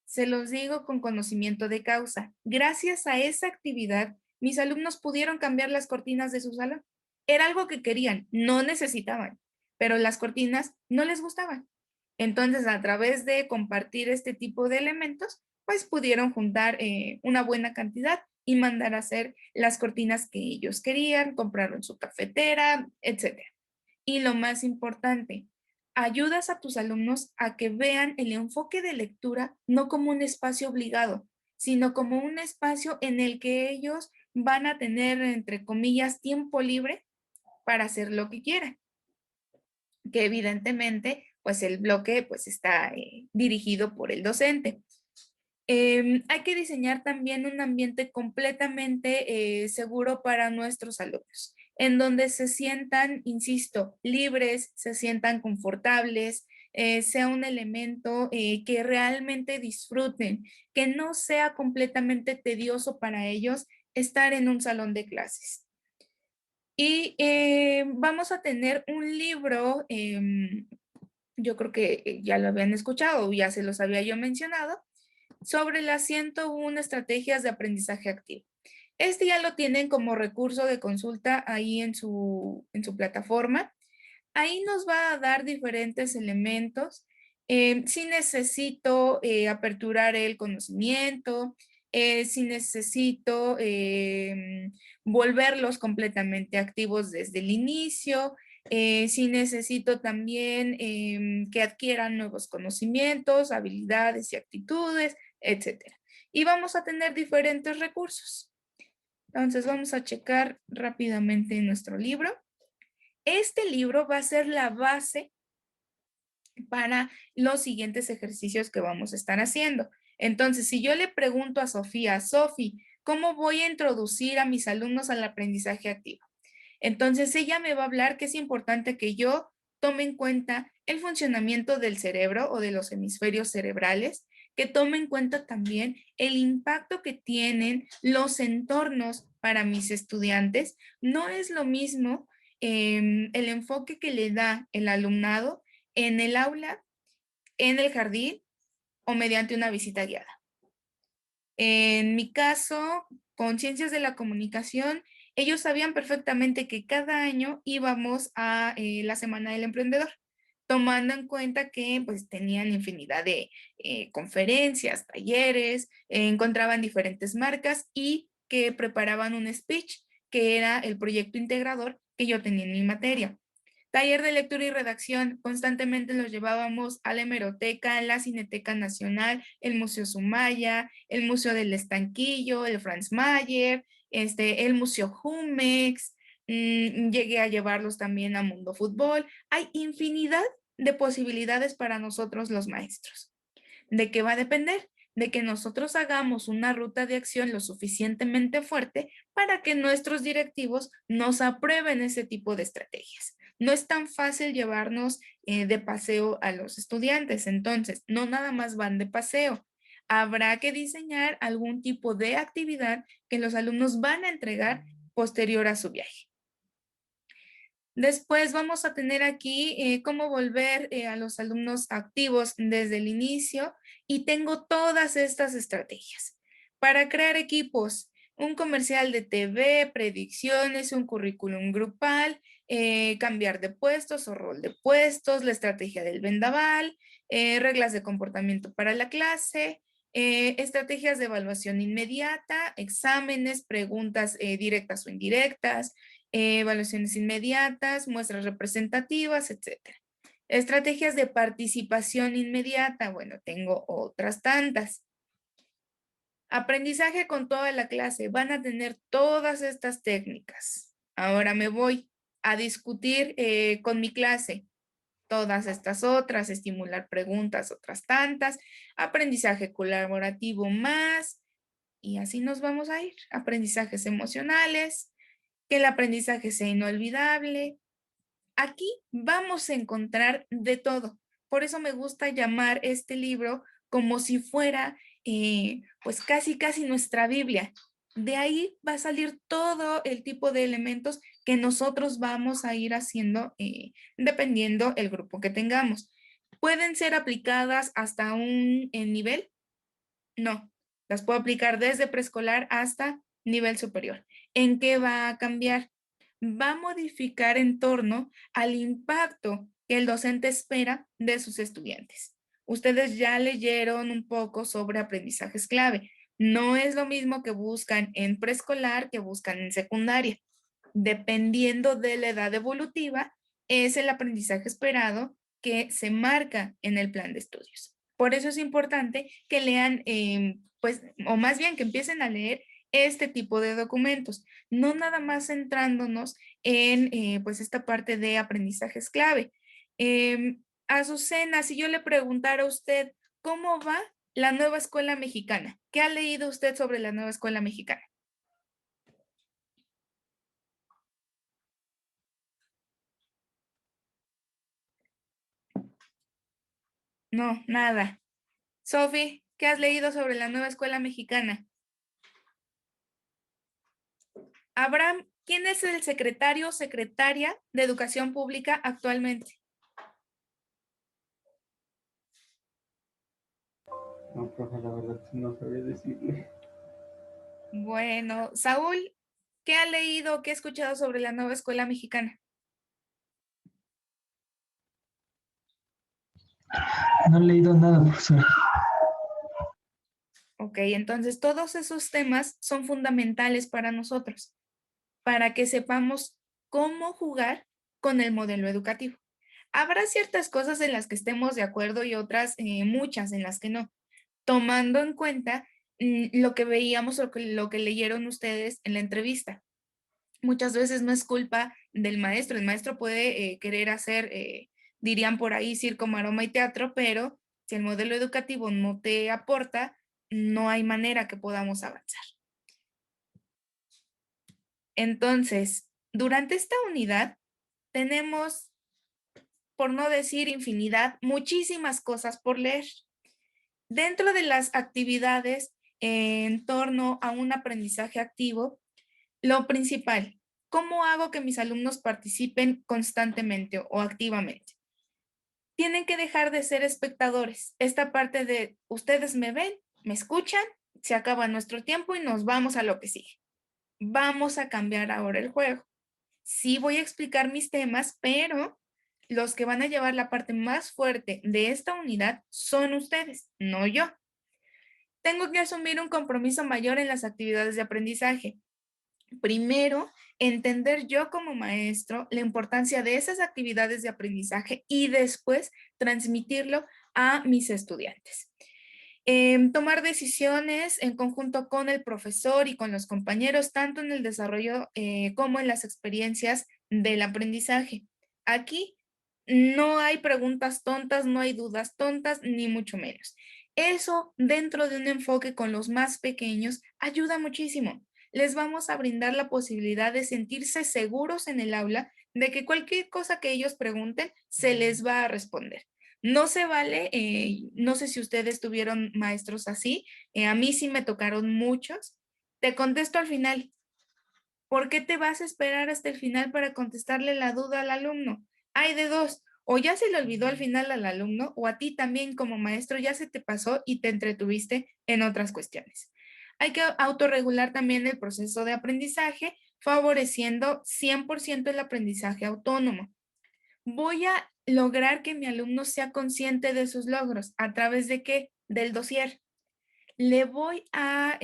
Se los digo con conocimiento de causa. Gracias a esa actividad, mis alumnos pudieron cambiar las cortinas de su salón. Era algo que querían, no necesitaban, pero las cortinas no les gustaban. Entonces, a través de compartir este tipo de elementos, pues pudieron juntar una buena cantidad y mandar a hacer las cortinas que ellos querían, compraron su cafetera, etcétera. Y lo más importante, ayudas a tus alumnos a que vean el enfoque de lectura no como un espacio obligado, sino como un espacio en el que ellos van a tener, entre comillas, tiempo libre para hacer lo que quieran, que evidentemente, pues el bloque pues está dirigido por el docente. Hay que diseñar también un ambiente completamente seguro para nuestros alumnos, en donde se sientan, insisto, libres, se sientan confortables, sea un elemento que realmente disfruten, que no sea completamente tedioso para ellos estar en un salón de clases. Y vamos a tener un libro, yo creo que ya lo habían escuchado o ya se los había yo mencionado, sobre las 101 estrategias de aprendizaje activo. Este ya lo tienen como recurso de consulta ahí en su plataforma. Ahí nos va a dar diferentes elementos. Si necesito aperturar el conocimiento, si necesito volverlos completamente activos desde el inicio, si necesito también que adquieran nuevos conocimientos, habilidades y actitudes, etcétera. Y vamos a tener diferentes recursos. Entonces vamos a checar rápidamente nuestro libro. Este libro va a ser la base para los siguientes ejercicios que vamos a estar haciendo. Entonces, si yo le pregunto a Sofía, Sofi, ¿cómo voy a introducir a mis alumnos al aprendizaje activo? Entonces, ella me va a hablar que es importante que yo tome en cuenta el funcionamiento del cerebro o de los hemisferios cerebrales, que tome en cuenta también el impacto que tienen los entornos para mis estudiantes. No es lo mismo el enfoque que le da el alumnado en el aula, en el jardín o mediante una visita guiada. En mi caso, con Ciencias de la Comunicación, ellos sabían perfectamente que cada año íbamos a la Semana del Emprendedor, tomando en cuenta que pues tenían infinidad de conferencias, talleres, encontraban diferentes marcas y que preparaban un speech, que era el proyecto integrador que yo tenía en mi materia. Taller de lectura y redacción, constantemente los llevábamos a la hemeroteca, la Cineteca Nacional, el Museo Sumaya, el Museo del Estanquillo, el Franz Mayer, el Museo Jumex, llegué a llevarlos también a Mundo Fútbol. Hay infinidad de posibilidades para nosotros los maestros. ¿De qué va a depender? De que nosotros hagamos una ruta de acción lo suficientemente fuerte para que nuestros directivos nos aprueben ese tipo de estrategias. No es tan fácil llevarnos de paseo a los estudiantes, entonces no nada más van de paseo. Habrá que diseñar algún tipo de actividad que los alumnos van a entregar posterior a su viaje. Después vamos a tener aquí cómo volver a los alumnos activos desde el inicio y tengo todas estas estrategias. Para crear equipos, un comercial de TV, predicciones, un currículum grupal, cambiar de puestos o rol de puestos, la estrategia del vendaval, reglas de comportamiento para la clase, estrategias de evaluación inmediata, exámenes, preguntas directas o indirectas, evaluaciones inmediatas, muestras representativas, etcétera. Estrategias de participación inmediata, bueno, tengo otras tantas. Aprendizaje con toda la clase, van a tener todas estas técnicas. Ahora me voy a discutir con mi clase todas estas otras, estimular preguntas, otras tantas, aprendizaje colaborativo más, y así nos vamos a ir. Aprendizajes emocionales, que el aprendizaje sea inolvidable. Aquí vamos a encontrar de todo. Por eso me gusta llamar este libro como si fuera, pues casi nuestra Biblia. De ahí va a salir todo el tipo de elementos que nosotros vamos a ir haciendo dependiendo el grupo que tengamos. ¿Pueden ser aplicadas hasta un nivel? No, las puedo aplicar desde preescolar hasta nivel superior. ¿En qué va a cambiar? Va a modificar en torno al impacto que el docente espera de sus estudiantes. Ustedes ya leyeron un poco sobre aprendizajes clave. No es lo mismo que buscan en preescolar que buscan en secundaria. Dependiendo de la edad evolutiva, es el aprendizaje esperado que se marca en el plan de estudios. Por eso es importante que lean, pues, o más bien que empiecen a leer este tipo de documentos, no nada más centrándonos en pues esta parte de aprendizajes clave. Azucena, si yo le preguntara a usted, ¿cómo va la nueva escuela mexicana? ¿Qué ha leído usted sobre la nueva escuela mexicana? No, nada. Sophie, ¿qué has leído sobre la nueva escuela mexicana? Abraham, ¿quién es el secretario o secretaria de Educación Pública actualmente? No, profe, la verdad no sabía decirle. Bueno, Saúl, ¿qué ha leído o qué ha escuchado sobre la nueva escuela mexicana? No he leído nada, profesor. Ok, entonces todos esos temas son fundamentales para nosotros, para que sepamos cómo jugar con el modelo educativo. Habrá ciertas cosas en las que estemos de acuerdo y otras, muchas en las que no, tomando en cuenta lo que veíamos o lo que leyeron ustedes en la entrevista. Muchas veces no es culpa del maestro, el maestro puede querer hacer, dirían por ahí, circo, maroma y teatro, pero si el modelo educativo no te aporta, no hay manera que podamos avanzar. Entonces, durante esta unidad tenemos, por no decir infinidad, muchísimas cosas por leer. Dentro de las actividades en torno a un aprendizaje activo, lo principal, ¿cómo hago que mis alumnos participen constantemente o activamente? Tienen que dejar de ser espectadores. Esta parte de ustedes me ven, me escuchan, se acaba nuestro tiempo y nos vamos a lo que sigue. Vamos a cambiar ahora el juego. Sí voy a explicar mis temas, pero los que van a llevar la parte más fuerte de esta unidad son ustedes, no yo. Tengo que asumir un compromiso mayor en las actividades de aprendizaje. Primero, entender yo como maestro la importancia de esas actividades de aprendizaje y después transmitirlo a mis estudiantes. Tomar decisiones en conjunto con el profesor y con los compañeros, tanto en el desarrollo como en las experiencias del aprendizaje. Aquí no hay preguntas tontas, no hay dudas tontas, ni mucho menos. Eso dentro de un enfoque con los más pequeños ayuda muchísimo. Les vamos a brindar la posibilidad de sentirse seguros en el aula, de que cualquier cosa que ellos pregunten se les va a responder. No se vale, no sé si ustedes tuvieron maestros así, a mí sí me tocaron muchos. Te contesto al final. ¿Por qué te vas a esperar hasta el final para contestarle la duda al alumno? Hay de dos, o ya se le olvidó al final al alumno, o a ti también como maestro ya se te pasó y te entretuviste en otras cuestiones. Hay que autorregular también el proceso de aprendizaje, favoreciendo 100% el aprendizaje autónomo. Voy a lograr que mi alumno sea consciente de sus logros. ¿A través de qué? Del dossier. Le voy a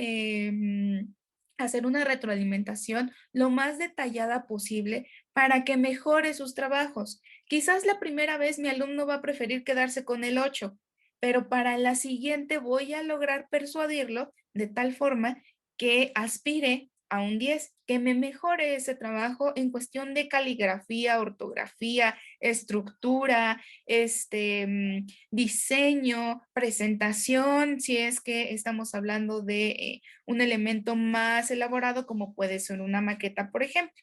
hacer una retroalimentación lo más detallada posible para que mejore sus trabajos. Quizás la primera vez mi alumno va a preferir quedarse con el 8, pero para la siguiente voy a lograr persuadirlo de tal forma que aspire a un 10, que me mejore ese trabajo en cuestión de caligrafía, ortografía, estructura, diseño, presentación, si es que estamos hablando de un elemento más elaborado como puede ser una maqueta, por ejemplo.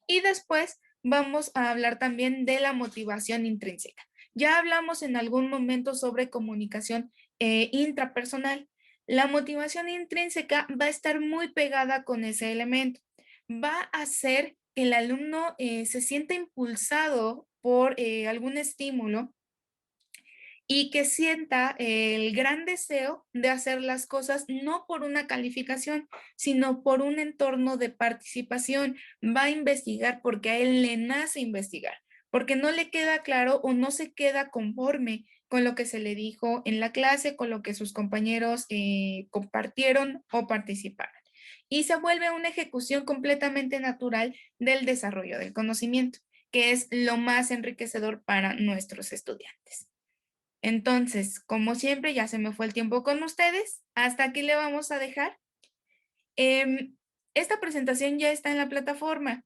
Y después vamos a hablar también de la motivación intrínseca. Ya hablamos en algún momento sobre comunicación intrapersonal. La motivación intrínseca va a estar muy pegada con ese elemento. Va a hacer que el alumno se sienta impulsado por algún estímulo y que sienta el gran deseo de hacer las cosas no por una calificación, sino por un entorno de participación. Va a investigar porque a él le nace investigar, porque no le queda claro o no se queda conforme con lo que se le dijo en la clase, con lo que sus compañeros compartieron o participaron. Y se vuelve una ejecución completamente natural del desarrollo del conocimiento, que es lo más enriquecedor para nuestros estudiantes. Entonces, como siempre, ya se me fue el tiempo con ustedes. Hasta aquí le vamos a dejar. Esta presentación ya está en la plataforma.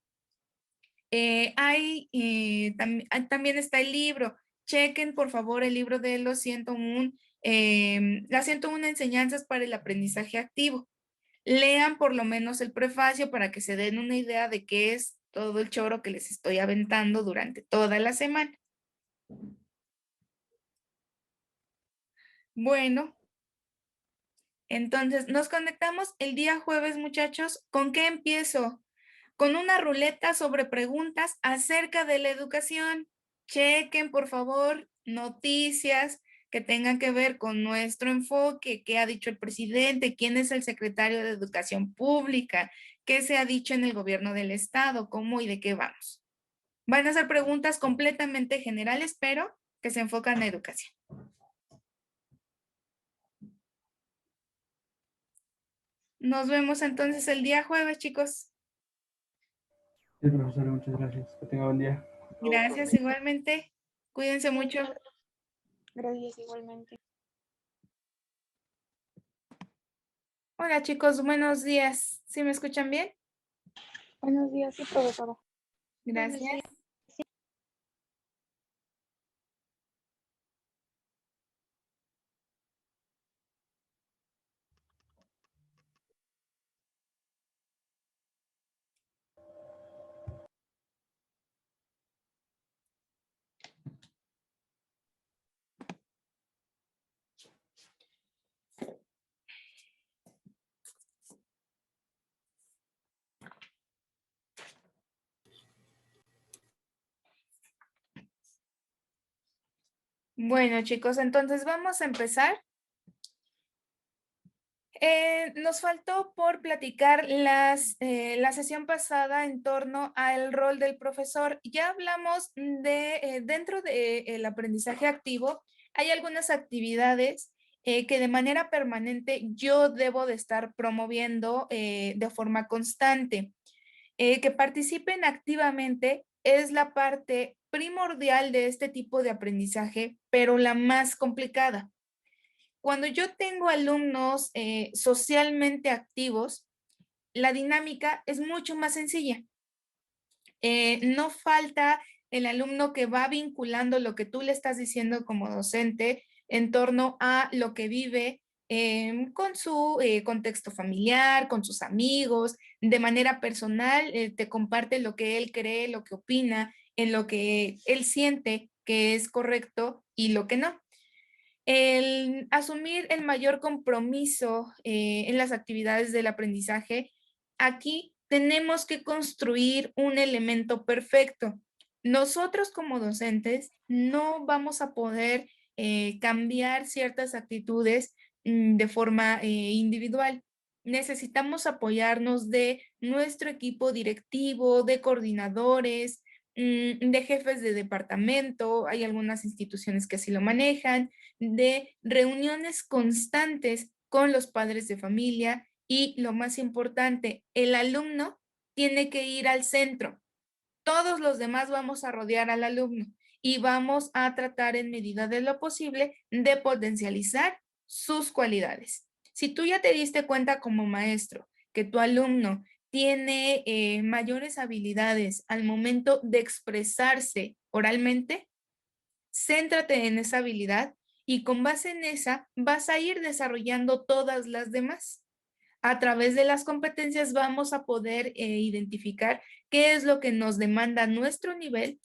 También está el libro. Chequen, por favor, el libro de los 101, las 101 enseñanzas para el aprendizaje activo. Lean por lo menos el prefacio para que se den una idea de qué es todo el choro que les estoy aventando durante toda la semana. Bueno, entonces nos conectamos el día jueves, muchachos. ¿Con qué empiezo? Con una ruleta sobre preguntas acerca de la educación. Chequen, por favor, noticias que tengan que ver con nuestro enfoque, qué ha dicho el presidente, quién es el secretario de Educación Pública, qué se ha dicho en el gobierno del estado, cómo y de qué vamos. Van a ser preguntas completamente generales, pero que se enfocan en educación. Nos vemos entonces el día jueves, chicos. Sí, profesora, muchas gracias. Que tenga buen día. Gracias igualmente. Cuídense mucho. Gracias igualmente. Hola chicos, buenos días. ¿Sí me escuchan bien? Buenos días, sí, profesora. Gracias. Bueno chicos, entonces vamos a empezar. Nos faltó por platicar la sesión pasada en torno al rol del profesor. Ya hablamos de dentro del aprendizaje activo, hay algunas actividades que de manera permanente yo debo de estar promoviendo de forma constante. Que participen activamente es la parte primordial de este tipo de aprendizaje, pero la más complicada. Cuando yo tengo alumnos socialmente activos, la dinámica es mucho más sencilla. No falta el alumno que va vinculando lo que tú le estás diciendo como docente en torno a lo que vive con su contexto familiar, con sus amigos, de manera personal, te comparte lo que él cree, lo que opina, en lo que él siente que es correcto y lo que no. El asumir el mayor compromiso en las actividades del aprendizaje, aquí tenemos que construir un elemento perfecto. Nosotros como docentes no vamos a poder cambiar ciertas actitudes de forma individual. Necesitamos apoyarnos de nuestro equipo directivo, de coordinadores, de jefes de departamento. Hay algunas instituciones que así lo manejan, de reuniones constantes con los padres de familia y lo más importante, el alumno tiene que ir al centro. Todos los demás vamos a rodear al alumno y vamos a tratar en medida de lo posible de potencializar sus cualidades. Si tú ya te diste cuenta como maestro que tu alumno tiene mayores habilidades al momento de expresarse oralmente, céntrate en esa habilidad y con base en esa vas a ir desarrollando todas las demás. A través de las competencias vamos a poder identificar qué es lo que nos demanda nuestro nivel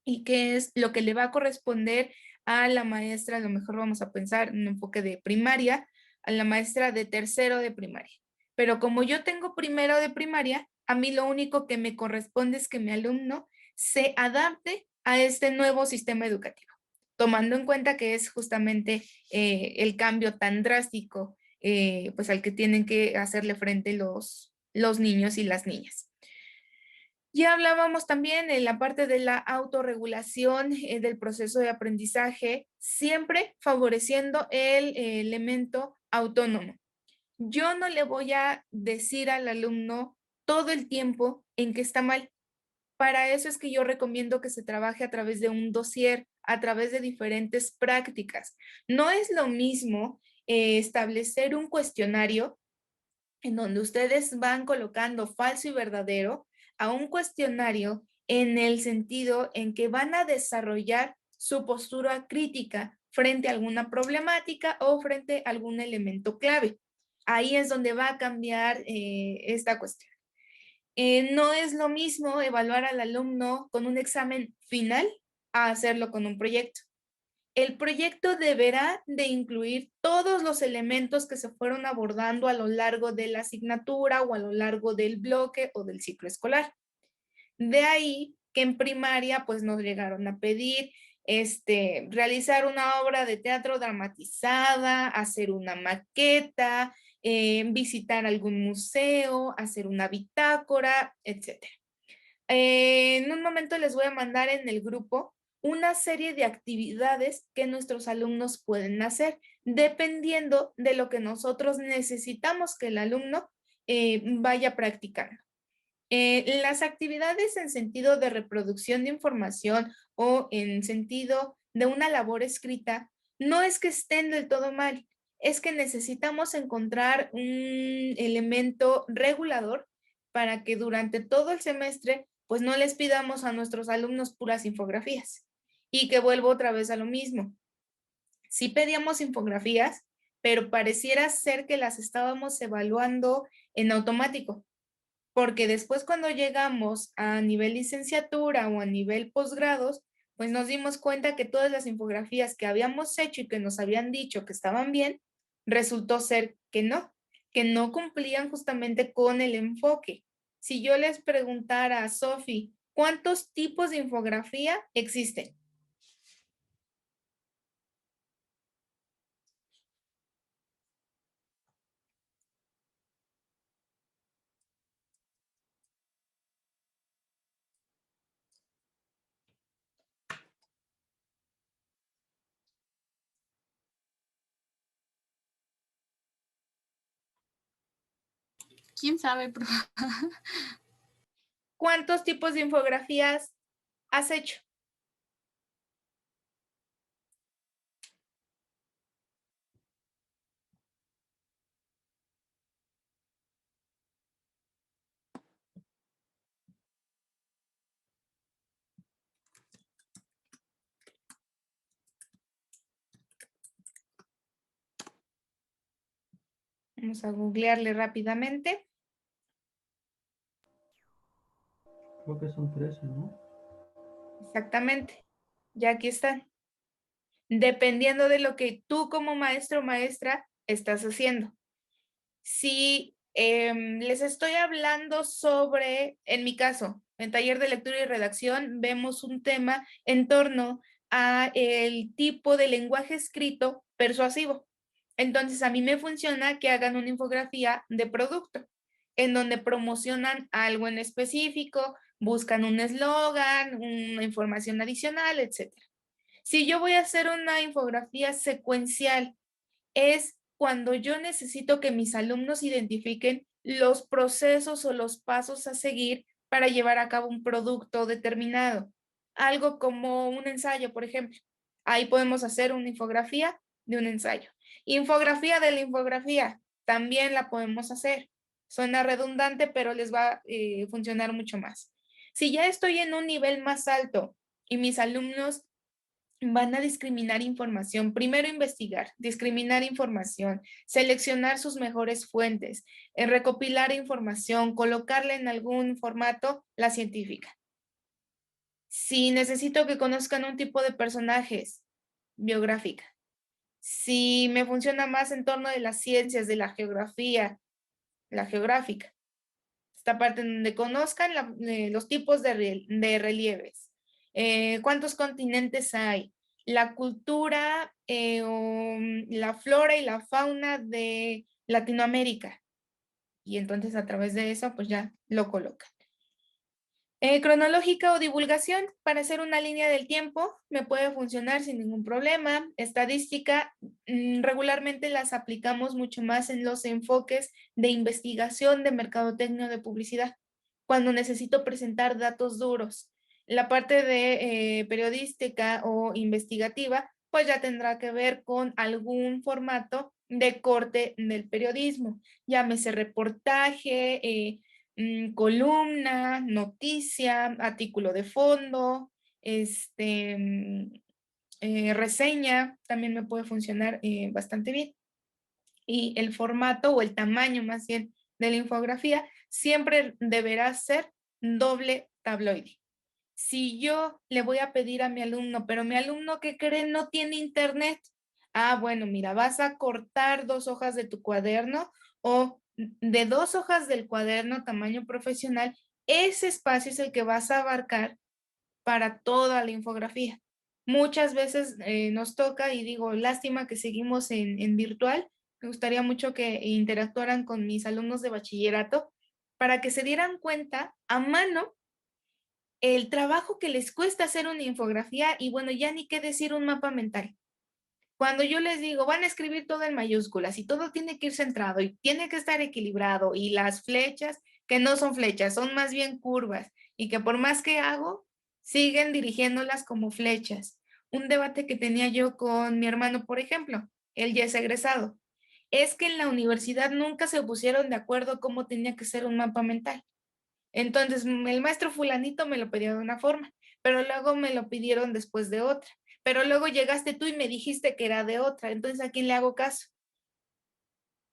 y qué es lo que le va a corresponder a la maestra. A lo mejor vamos a pensar en un enfoque de primaria, a la maestra de tercero de primaria. Pero como yo tengo primero de primaria, a mí lo único que me corresponde es que mi alumno se adapte a este nuevo sistema educativo, tomando en cuenta que es justamente el cambio tan drástico pues al que tienen que hacerle frente los niños y las niñas. Ya hablábamos también en la parte de la autorregulación del proceso de aprendizaje, siempre favoreciendo el elemento autónomo. Yo no le voy a decir al alumno todo el tiempo en que está mal. Para eso es que yo recomiendo que se trabaje a través de un dossier, a través de diferentes prácticas. No es lo mismo establecer un cuestionario en donde ustedes van colocando falso y verdadero a un cuestionario en el sentido en que van a desarrollar su postura crítica frente a alguna problemática o frente a algún elemento clave. Ahí es donde va a cambiar esta cuestión. No es lo mismo evaluar al alumno con un examen final a hacerlo con un proyecto. El proyecto deberá de incluir todos los elementos que se fueron abordando a lo largo de la asignatura o a lo largo del bloque o del ciclo escolar. De ahí que en primaria pues nos llegaron a pedir realizar una obra de teatro dramatizada, hacer una maqueta, visitar algún museo, hacer una bitácora, etc. En un momento les voy a mandar en el grupo una serie de actividades que nuestros alumnos pueden hacer, dependiendo de lo que nosotros necesitamos que el alumno vaya practicando. Las actividades en sentido de reproducción de información o en sentido de una labor escrita, no es que estén del todo mal, es que necesitamos encontrar un elemento regulador para que durante todo el semestre, pues no les pidamos a nuestros alumnos puras infografías. Y que vuelvo otra vez a lo mismo. Sí pedíamos infografías, pero pareciera ser que las estábamos evaluando en automático, porque después cuando llegamos a nivel licenciatura o a nivel posgrados, pues nos dimos cuenta que todas las infografías que habíamos hecho y que nos habían dicho que estaban bien, resultó ser que no cumplían justamente con el enfoque. Si yo les preguntara a Sofi, ¿cuántos tipos de infografía existen? ¿Quién sabe, profe? ¿Cuántos tipos de infografías has hecho? Vamos a googlearle rápidamente. Creo que son 13, ¿no? Exactamente. Ya aquí están. Dependiendo de lo que tú como maestro o maestra estás haciendo. Si les estoy hablando sobre, en mi caso, en taller de lectura y redacción, vemos un tema en torno a el tipo de lenguaje escrito persuasivo. Entonces, a mí me funciona que hagan una infografía de producto, en donde promocionan algo en específico, buscan un eslogan, una información adicional, etc. Si yo voy a hacer una infografía secuencial, es cuando yo necesito que mis alumnos identifiquen los procesos o los pasos a seguir para llevar a cabo un producto determinado. Algo como un ensayo, por ejemplo. Ahí podemos hacer una infografía de un ensayo. Infografía de la infografía, también la podemos hacer. Suena redundante, pero les va a funcionar mucho más. Si ya estoy en un nivel más alto y mis alumnos van a discriminar información, primero investigar, discriminar información, seleccionar sus mejores fuentes, recopilar información, colocarla en algún formato, la científica. Si necesito que conozcan un tipo de personajes, biográfica. Si me funciona más en torno de las ciencias, de la geografía, la geográfica. Esta parte en donde conozcan los tipos de relieves. ¿Cuántos continentes hay? La cultura o la flora y la fauna de Latinoamérica. Y entonces a través de eso, pues ya lo colocan. Cronológica o divulgación, para hacer una línea del tiempo, me puede funcionar sin ningún problema. Estadística, regularmente las aplicamos mucho más en los enfoques de investigación, de mercadotecnia, de publicidad. cuando necesito presentar datos duros. La parte de periodística o investigativa, pues ya tendrá que ver con algún formato de corte del periodismo, llámese reportaje, columna, noticia, artículo de fondo, reseña, también me puede funcionar bastante bien. Y el formato o el tamaño más bien de la infografía siempre deberá ser doble tabloide. Si yo le voy a pedir a mi alumno, pero mi alumno, ¿qué cree? No tiene internet. Ah, bueno, mira, vas a cortar 2 hojas de tu cuaderno o de 2 hojas del cuaderno tamaño profesional, ese espacio es el que vas a abarcar para toda la infografía. Muchas veces nos toca, y digo, lástima que seguimos en virtual. Me gustaría mucho que interactuaran con mis alumnos de bachillerato para que se dieran cuenta a mano el trabajo que les cuesta hacer una infografía y bueno, ya ni qué decir un mapa mental. Cuando yo les digo, van a escribir todo en mayúsculas y todo tiene que ir centrado y tiene que estar equilibrado y las flechas, que no son flechas, son más bien curvas y que por más que hago, siguen dirigiéndolas como flechas. Un debate que tenía yo con mi hermano, por ejemplo, él ya es egresado, es que en la universidad nunca se pusieron de acuerdo cómo tenía que ser un mapa mental. Entonces, el maestro fulanito me lo pidió de una forma, pero luego me lo pidieron después de otra, pero luego llegaste tú y me dijiste que era de otra, entonces ¿a quién le hago caso?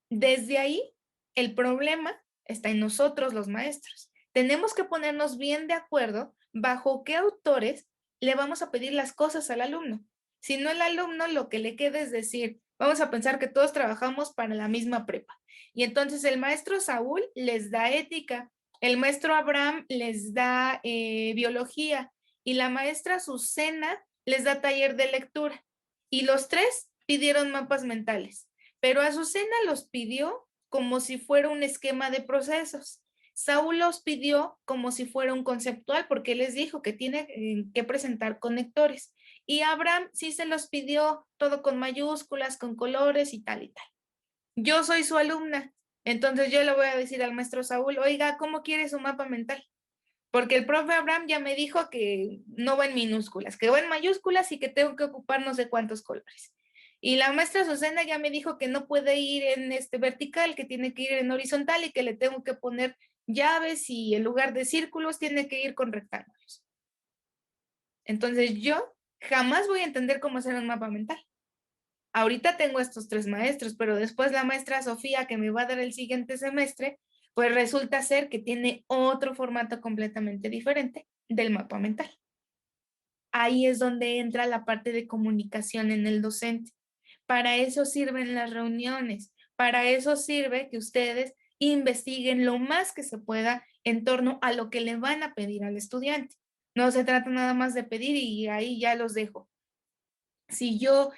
Desde ahí, el problema está en nosotros los maestros. Tenemos que ponernos bien de acuerdo bajo qué autores le vamos a pedir las cosas al alumno. Si no, el alumno lo que le queda es decir, vamos a pensar que todos trabajamos para la misma prepa. Y entonces el maestro Saúl les da ética, el maestro Abraham les da biología y la maestra Azucena les da taller de lectura. Y los 3 pidieron mapas mentales, pero Azucena los pidió como si fuera un esquema de procesos. Saúl los pidió como si fuera un conceptual, porque les dijo que tiene que presentar conectores. Y Abraham sí se los pidió todo con mayúsculas, con colores y tal y tal. Yo soy su alumna, entonces yo le voy a decir al maestro Saúl, oiga, ¿cómo quiere su mapa mental? Porque el profe Abraham ya me dijo que no va en minúsculas, que va en mayúsculas y que tengo que ocupar no sé cuántos colores. Y la maestra Azucena ya me dijo que no puede ir en vertical, que tiene que ir en horizontal y que le tengo que poner llaves y en lugar de círculos tiene que ir con rectángulos. Entonces yo jamás voy a entender cómo hacer un mapa mental. Ahorita tengo estos 3 maestros, pero después la maestra Sofía, que me va a dar el siguiente semestre, pues resulta ser que tiene otro formato completamente diferente del mapa mental. Ahí es donde entra la parte de comunicación en el docente. Para eso sirven las reuniones, para eso sirve que ustedes investiguen lo más que se pueda en torno a lo que le van a pedir al estudiante. No se trata nada más de pedir y ahí ya los dejo. Si yo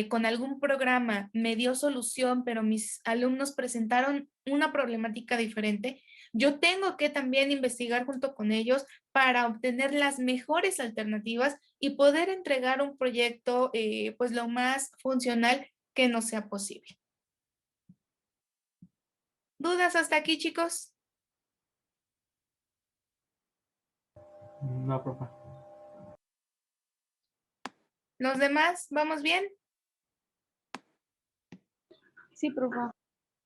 con algún programa me dio solución, pero mis alumnos presentaron una problemática diferente, yo tengo que también investigar junto con ellos para obtener las mejores alternativas y poder entregar un proyecto pues lo más funcional que nos sea posible. ¿Dudas hasta aquí, chicos? No, profe. ¿Los demás? ¿Vamos bien? Sí, profe.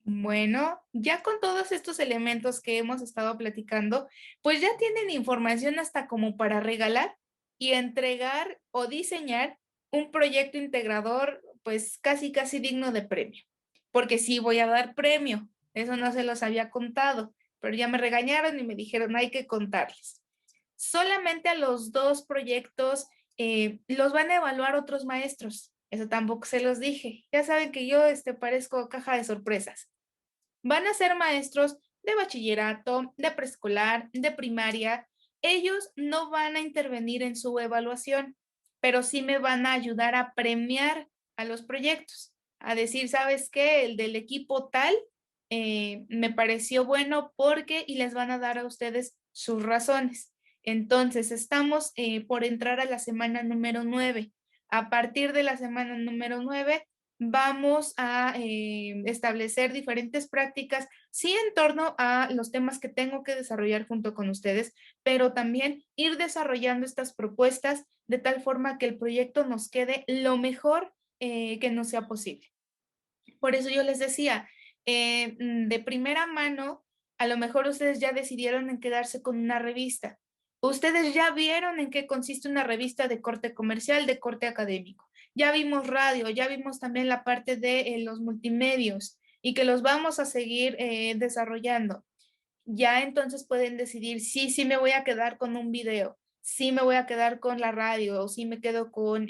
Bueno, ya con todos estos elementos que hemos estado platicando, pues ya tienen información hasta como para regalar y entregar o diseñar un proyecto integrador, pues casi casi digno de premio. Porque sí voy a dar premio, eso no se los había contado, pero ya me regañaron y me dijeron hay que contarles. Solamente a los 2 proyectos los van a evaluar otros maestros. Eso tampoco se los dije. Ya saben que yo parezco caja de sorpresas. Van a ser maestros de bachillerato, de preescolar, de primaria. Ellos no van a intervenir en su evaluación, pero sí me van a ayudar a premiar a los proyectos, a decir, ¿sabes qué? El del equipo tal me pareció bueno porque, y les van a dar a ustedes sus razones. Entonces, estamos por entrar a la semana número 9. A partir de la semana número 9, vamos a establecer diferentes prácticas, sí en torno a los temas que tengo que desarrollar junto con ustedes, pero también ir desarrollando estas propuestas de tal forma que el proyecto nos quede lo mejor que nos sea posible. Por eso yo les decía, de primera mano, a lo mejor ustedes ya decidieron en quedarse con una revista. Ustedes ya vieron en qué consiste una revista de corte comercial, de corte académico. Ya vimos radio, ya vimos también la parte de los multimedios y que los vamos a seguir desarrollando. Ya entonces pueden decidir si sí me voy a quedar con un video, si me voy a quedar con la radio o si me quedo con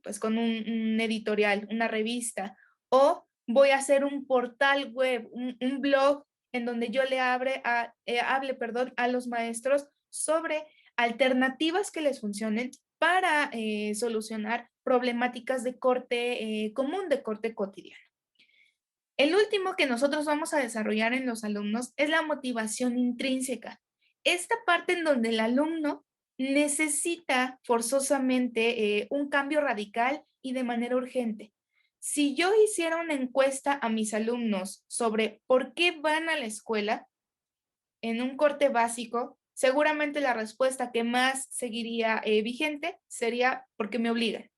pues con un editorial, una revista, o voy a hacer un portal web, un blog en donde yo le hable, perdón, a los maestros sobre alternativas que les funcionen para solucionar problemáticas de corte común, de corte cotidiano. El último que nosotros vamos a desarrollar en los alumnos es la motivación intrínseca. Esta parte en donde el alumno necesita forzosamente un cambio radical y de manera urgente. Si yo hiciera una encuesta a mis alumnos sobre por qué van a la escuela en un corte básico, seguramente la respuesta que más seguiría vigente sería porque me obligan.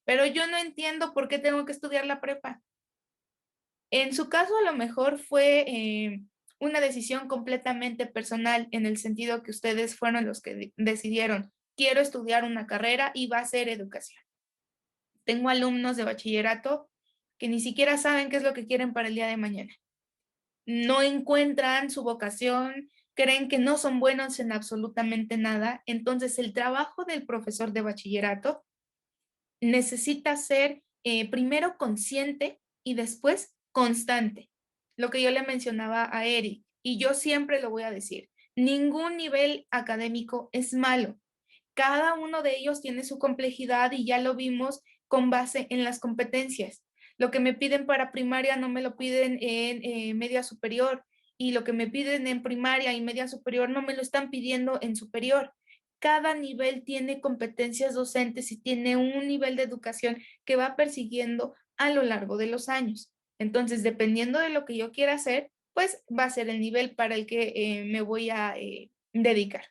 Pero yo no entiendo por qué tengo que estudiar la prepa. En su caso, a lo mejor fue una decisión completamente personal, en el sentido que ustedes fueron los que decidieron, quiero estudiar una carrera y va a ser educación. Tengo alumnos de bachillerato que ni siquiera saben qué es lo que quieren para el día de mañana. No encuentran su vocación, creen que no son buenos en absolutamente nada. Entonces, el trabajo del profesor de bachillerato necesita ser primero consciente y después constante. Lo que yo le mencionaba a Eric, y yo siempre lo voy a decir, ningún nivel académico es malo. Cada uno de ellos tiene su complejidad y ya lo vimos con base en las competencias. Lo que me piden para primaria no me lo piden en media superior, y lo que me piden en primaria y media superior no me lo están pidiendo en superior. Cada nivel tiene competencias docentes y tiene un nivel de educación que va persiguiendo a lo largo de los años. Entonces, dependiendo de lo que yo quiera hacer, pues va a ser el nivel para el que me voy a dedicar.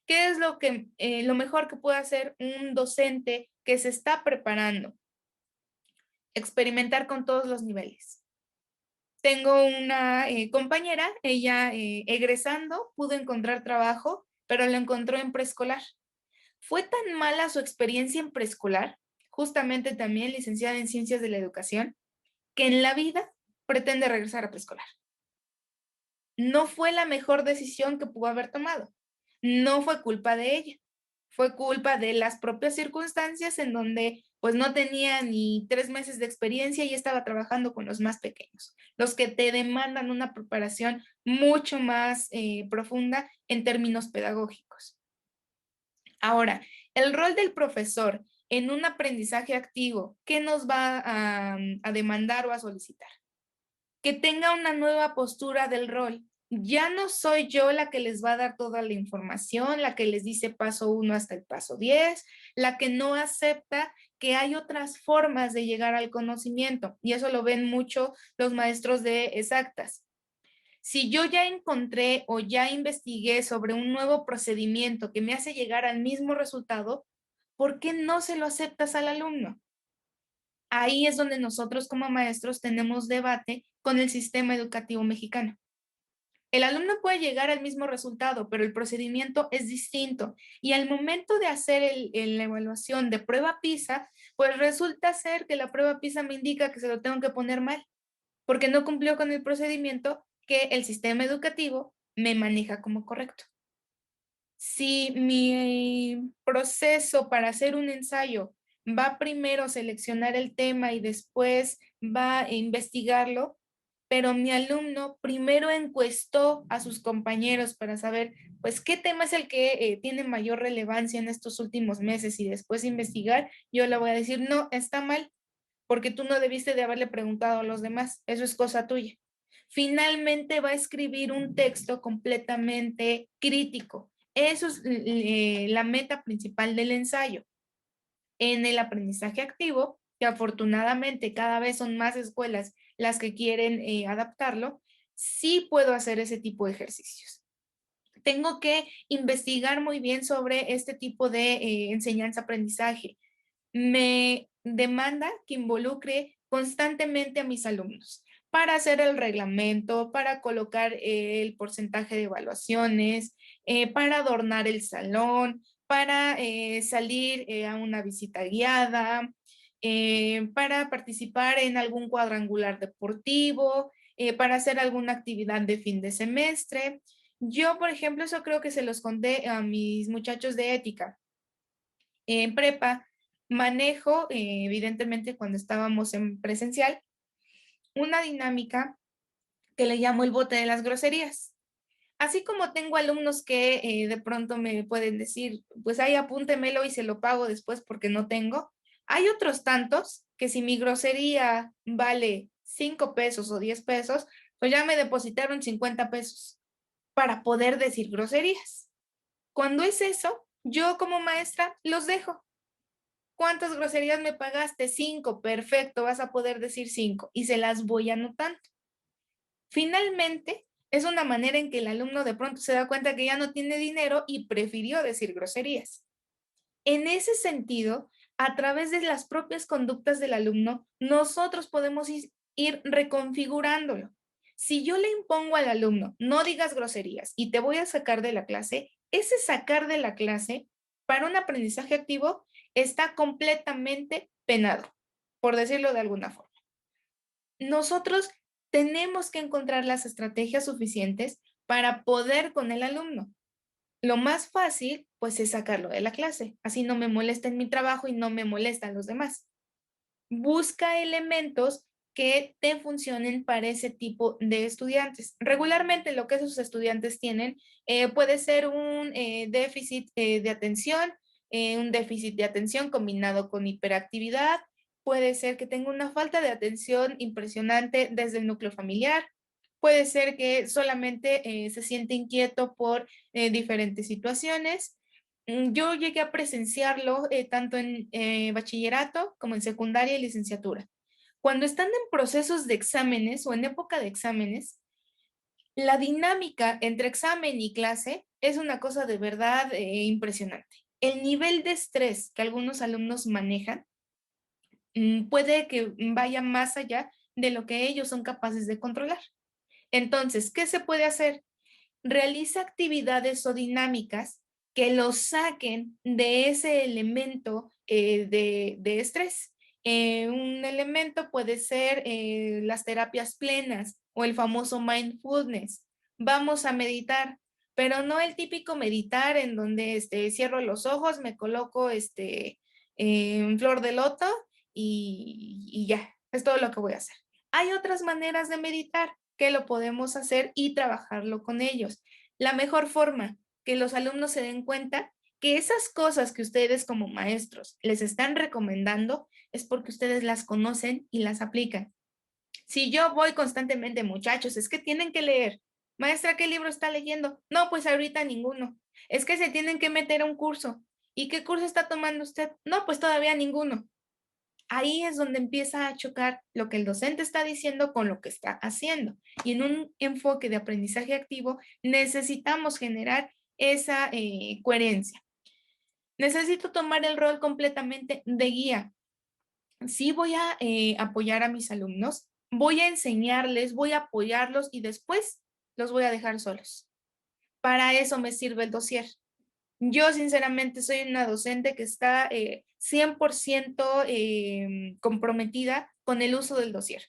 ¿Qué es lo mejor que puede hacer un docente que se está preparando? Experimentar con todos los niveles. Tengo una compañera, ella egresando pudo encontrar trabajo, pero lo encontró en preescolar. Fue tan mala su experiencia en preescolar, justamente también licenciada en Ciencias de la Educación, que en la vida pretende regresar a preescolar. No fue la mejor decisión que pudo haber tomado. No fue culpa de ella. Fue culpa de las propias circunstancias en donde pues no tenía ni 3 meses de experiencia y estaba trabajando con los más pequeños, los que te demandan una preparación mucho más profunda en términos pedagógicos. Ahora, el rol del profesor en un aprendizaje activo, ¿qué nos va a demandar o a solicitar? Que tenga una nueva postura del rol. Ya no soy yo la que les va a dar toda la información, la que les dice paso 1 hasta el paso 10, la que no acepta que hay otras formas de llegar al conocimiento. Y eso lo ven mucho los maestros de exactas. Si yo ya encontré o ya investigué sobre un nuevo procedimiento que me hace llegar al mismo resultado, ¿por qué no se lo aceptas al alumno? Ahí es donde nosotros como maestros tenemos debate con el sistema educativo mexicano. El alumno puede llegar al mismo resultado, pero el procedimiento es distinto. Y al momento de hacer la evaluación de prueba PISA, pues resulta ser que la prueba PISA me indica que se lo tengo que poner mal, porque no cumplió con el procedimiento que el sistema educativo me maneja como correcto. Si mi proceso para hacer un ensayo va primero a seleccionar el tema y después va a investigarlo, pero mi alumno primero encuestó a sus compañeros para saber, pues, qué tema es el que tiene mayor relevancia en estos últimos meses y después investigar, yo le voy a decir, no, está mal, porque tú no debiste de haberle preguntado a los demás, eso es cosa tuya. Finalmente va a escribir un texto completamente crítico. Eso es la meta principal del ensayo. En el aprendizaje activo, que que afortunadamente cada vez son más escuelas las que quieren adaptarlo, sí puedo hacer ese tipo de ejercicios. Tengo que investigar muy bien sobre este tipo de enseñanza-aprendizaje. Me demanda que involucre constantemente a mis alumnos para hacer el reglamento, para colocar el porcentaje de evaluaciones, para adornar el salón, para salir a una visita guiada, para participar en algún cuadrangular deportivo, para hacer alguna actividad de fin de semestre. Yo, por ejemplo, eso creo que se los conté a mis muchachos de ética. En prepa manejo, evidentemente cuando estábamos en presencial, una dinámica que le llamo el bote de las groserías. Así como tengo alumnos que de pronto me pueden decir, pues ahí apúntemelo y se lo pago después porque no tengo. Hay otros tantos que si mi grosería vale 5 pesos o 10 pesos, pues ya me depositaron 50 pesos para poder decir groserías. Cuando es eso, yo como maestra los dejo. ¿Cuántas groserías me pagaste? 5, perfecto, vas a poder decir 5 y se las voy anotando. Finalmente, es una manera en que el alumno de pronto se da cuenta que ya no tiene dinero y prefirió decir groserías. En ese sentido, a través de las propias conductas del alumno, nosotros podemos ir reconfigurándolo. Si yo le impongo al alumno, no digas groserías y te voy a sacar de la clase, ese sacar de la clase para un aprendizaje activo está completamente penado, por decirlo de alguna forma. Nosotros tenemos que encontrar las estrategias suficientes para poder con el alumno. Lo más fácil, pues, es sacarlo de la clase. Así no me molesta en mi trabajo y no me molestan los demás. Busca elementos que te funcionen para ese tipo de estudiantes. Regularmente lo que esos estudiantes tienen puede ser un déficit de atención, un déficit de atención combinado con hiperactividad, puede ser que tenga una falta de atención impresionante desde el núcleo familiar, puede ser que solamente se siente inquieto por diferentes situaciones. Yo llegué a presenciarlo tanto en bachillerato como en secundaria y licenciatura. Cuando están en procesos de exámenes o en época de exámenes, la dinámica entre examen y clase es una cosa de verdad impresionante. El nivel de estrés que algunos alumnos manejan puede que vaya más allá de lo que ellos son capaces de controlar. Entonces, ¿qué se puede hacer? Realiza actividades o dinámicas que los saquen de ese elemento de estrés. Un elemento puede ser las terapias plenas o el famoso mindfulness. Vamos a meditar, pero no el típico meditar en donde cierro los ojos, me coloco en flor de loto y ya, es todo lo que voy a hacer. Hay otras maneras de meditar que lo podemos hacer y trabajarlo con ellos. La mejor forma que los alumnos se den cuenta que esas cosas que ustedes como maestros les están recomendando es porque ustedes las conocen y las aplican. Si yo voy constantemente, muchachos, es que tienen que leer. Maestra, ¿qué libro está leyendo? No, pues ahorita ninguno. Es que se tienen que meter a un curso. ¿Y qué curso está tomando usted? No, pues todavía ninguno. Ahí es donde empieza a chocar lo que el docente está diciendo con lo que está haciendo. Y en un enfoque de aprendizaje activo necesitamos generar esa coherencia. Necesito tomar el rol completamente de guía. Sí voy a apoyar a mis alumnos, voy a enseñarles, voy a apoyarlos y después los voy a dejar solos. Para eso me sirve el dossier. Yo sinceramente soy una docente que está 100% comprometida con el uso del dossier.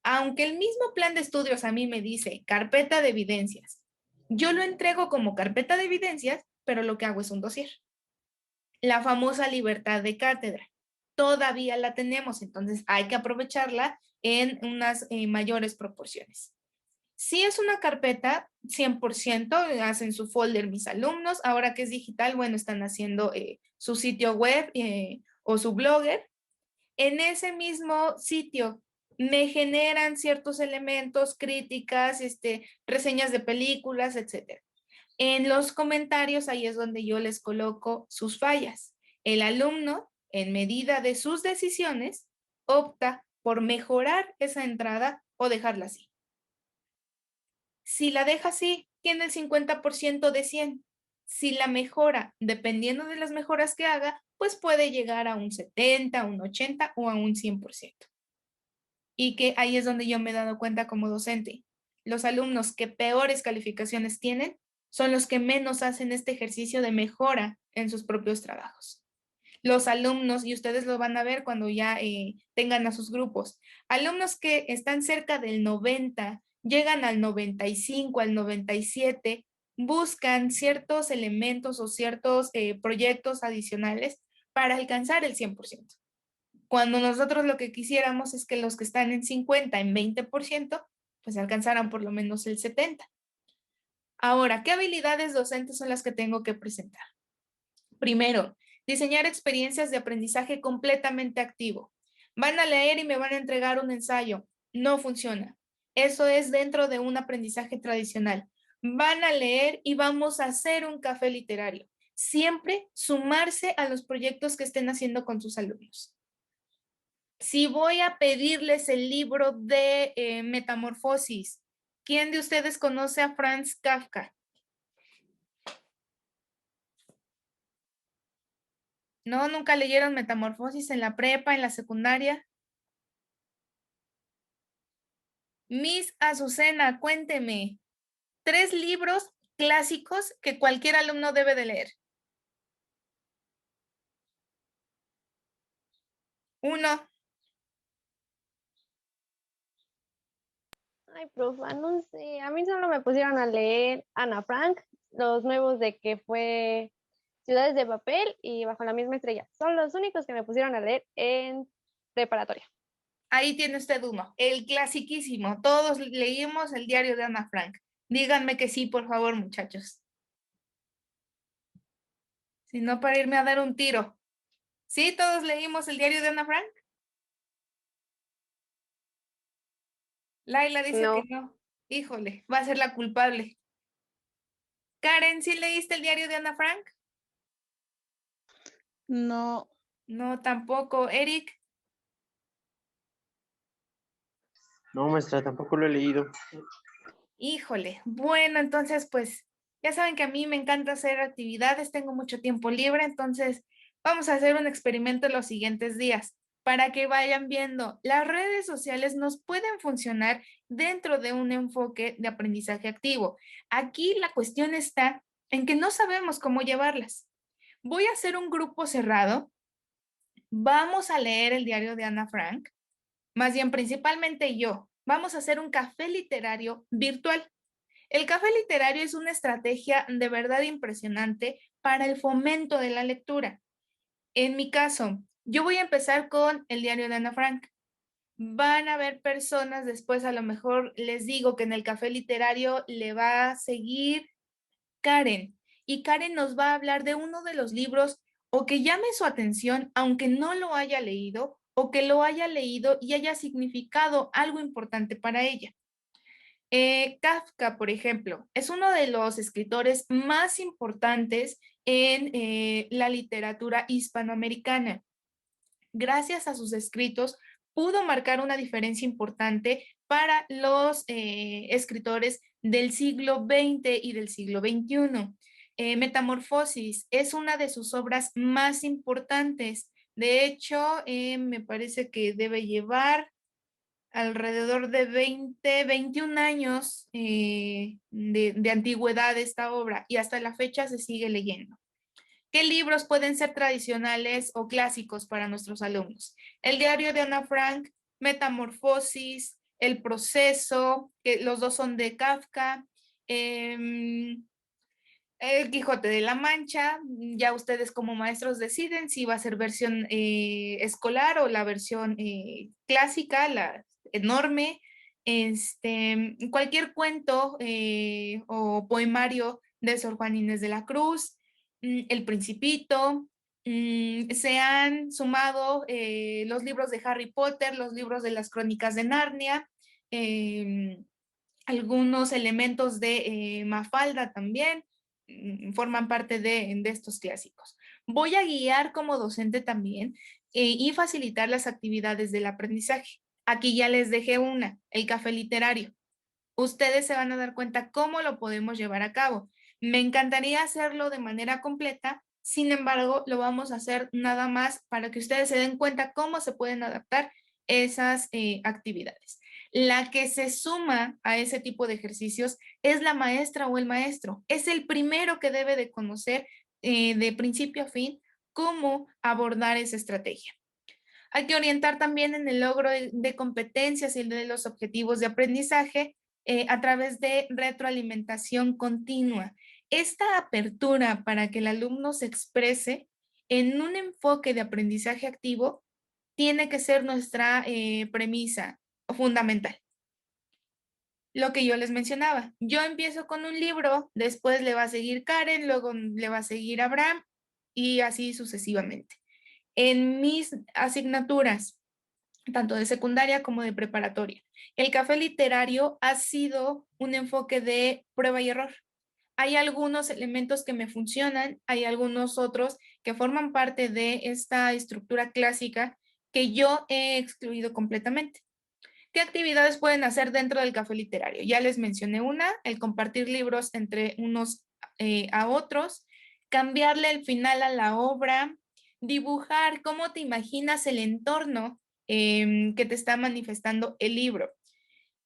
Aunque el mismo plan de estudios a mí me dice carpeta de evidencias, yo lo entrego como carpeta de evidencias, pero lo que hago es un dossier. La famosa libertad de cátedra. Todavía la tenemos, entonces hay que aprovecharla en unas mayores proporciones. Si es una carpeta, 100%, hacen su folder mis alumnos. Ahora que es digital, bueno, están haciendo su sitio web o su blogger. En ese mismo sitio me generan ciertos elementos, críticas, reseñas de películas, etc. En los comentarios, ahí es donde yo les coloco sus fallas. El alumno, en medida de sus decisiones, opta por mejorar esa entrada o dejarla así. Si la deja así, tiene el 50% de 100. Si la mejora, dependiendo de las mejoras que haga, pues puede llegar a un 70, un 80 o a un 100%. Y que ahí es donde yo me he dado cuenta como docente. Los alumnos que peores calificaciones tienen son los que menos hacen este ejercicio de mejora en sus propios trabajos. Los alumnos, y ustedes lo van a ver cuando ya tengan a sus grupos, alumnos que están cerca del 90, llegan al 95, al 97, buscan ciertos elementos o ciertos proyectos adicionales para alcanzar el 100%. Cuando nosotros lo que quisiéramos es que los que están en 50, en 20%, pues alcanzaran por lo menos el 70%. Ahora, ¿qué habilidades docentes son las que tengo que presentar? Primero, diseñar experiencias de aprendizaje completamente activo. Van a leer y me van a entregar un ensayo. No funciona. Eso es dentro de un aprendizaje tradicional. Van a leer y vamos a hacer un café literario. Siempre sumarse a los proyectos que estén haciendo con sus alumnos. Si voy a pedirles el libro de Metamorfosis, ¿quién de ustedes conoce a Franz Kafka? ¿No? ¿Nunca leyeron Metamorfosis en la prepa, en la secundaria? Miss Azucena, cuénteme. 3 libros clásicos que cualquier alumno debe de leer. 1. Ay, profa, no sé. A mí solo me pusieron a leer Ana Frank, los nuevos de que fue Ciudades de Papel y Bajo la misma estrella. Son los únicos que me pusieron a leer en preparatoria. Ahí tiene usted uno, el clasiquísimo. Todos leímos el diario de Ana Frank. Díganme que sí, por favor, muchachos. Si no, para irme a dar un tiro. ¿Sí? ¿Todos leímos el diario de Ana Frank? Laila dice No. que no. Híjole, va a ser la culpable. Karen, ¿sí leíste el diario de Ana Frank? No, No, tampoco. Eric, No, maestra, tampoco lo he leído. híjole. Bueno, entonces, pues, ya saben que a mí me encanta hacer actividades, tengo mucho tiempo libre, entonces vamos a hacer un experimento los siguientes días para que vayan viendo. Las redes sociales nos pueden funcionar dentro de un enfoque de aprendizaje activo. Aquí la cuestión está en que no sabemos cómo llevarlas. Voy a hacer un grupo cerrado. Vamos a leer el diario de Ana Frank, más bien principalmente yo. Vamos a hacer un café literario virtual. El café literario es una estrategia de verdad impresionante para el fomento de la lectura. En mi caso, yo voy a empezar con el diario de Ana Frank. Van a haber personas, después a lo mejor les digo que en el café literario le va a seguir Karen, y Karen nos va a hablar de uno de los libros o que llame su atención, aunque no lo haya leído, o que lo haya leído y haya significado algo importante para ella. Kafka, por ejemplo, es uno de los escritores más importantes en la literatura hispanoamericana. Gracias a sus escritos, pudo marcar una diferencia importante para los escritores del siglo XX y del siglo XXI. Metamorfosis es una de sus obras más importantes. De hecho, me parece que debe llevar alrededor de 20, 21 años de antigüedad esta obra y hasta la fecha se sigue leyendo. ¿Qué libros pueden ser tradicionales o clásicos para nuestros alumnos? El diario de Ana Frank, Metamorfosis, El proceso, que los dos son de Kafka, El Quijote de la Mancha. Ya ustedes como maestros deciden si va a ser versión escolar o la versión clásica, la enorme. Cualquier cuento o poemario de Sor Juana Inés de la Cruz, El Principito. Se han sumado los libros de Harry Potter, los libros de las Crónicas de Narnia, algunos elementos de Mafalda también forman parte de estos clásicos. Voy a guiar como docente también y facilitar las actividades del aprendizaje. Aquí ya les dejé una, el café literario. Ustedes se van a dar cuenta cómo lo podemos llevar a cabo. Me encantaría hacerlo de manera completa, sin embargo, lo vamos a hacer nada más para que ustedes se den cuenta cómo se pueden adaptar esas actividades. La que se suma a ese tipo de ejercicios es la maestra o el maestro. Es el primero que debe de conocer de principio a fin cómo abordar esa estrategia. Hay que orientar también en el logro de competencias y de los objetivos de aprendizaje a través de retroalimentación continua. Esta apertura para que el alumno se exprese en un enfoque de aprendizaje activo tiene que ser nuestra premisa fundamental. Lo que yo les mencionaba, yo empiezo con un libro, después le va a seguir Karen, luego le va a seguir Abraham y así sucesivamente. En mis asignaturas, tanto de secundaria como de preparatoria, el café literario ha sido un enfoque de prueba y error. Hay algunos elementos que me funcionan, hay algunos otros que forman parte de esta estructura clásica que yo he excluido completamente. ¿Qué actividades pueden hacer dentro del café literario? Ya les mencioné una, el compartir libros entre unos a otros, cambiarle el final a la obra, dibujar cómo te imaginas el entorno que te está manifestando el libro.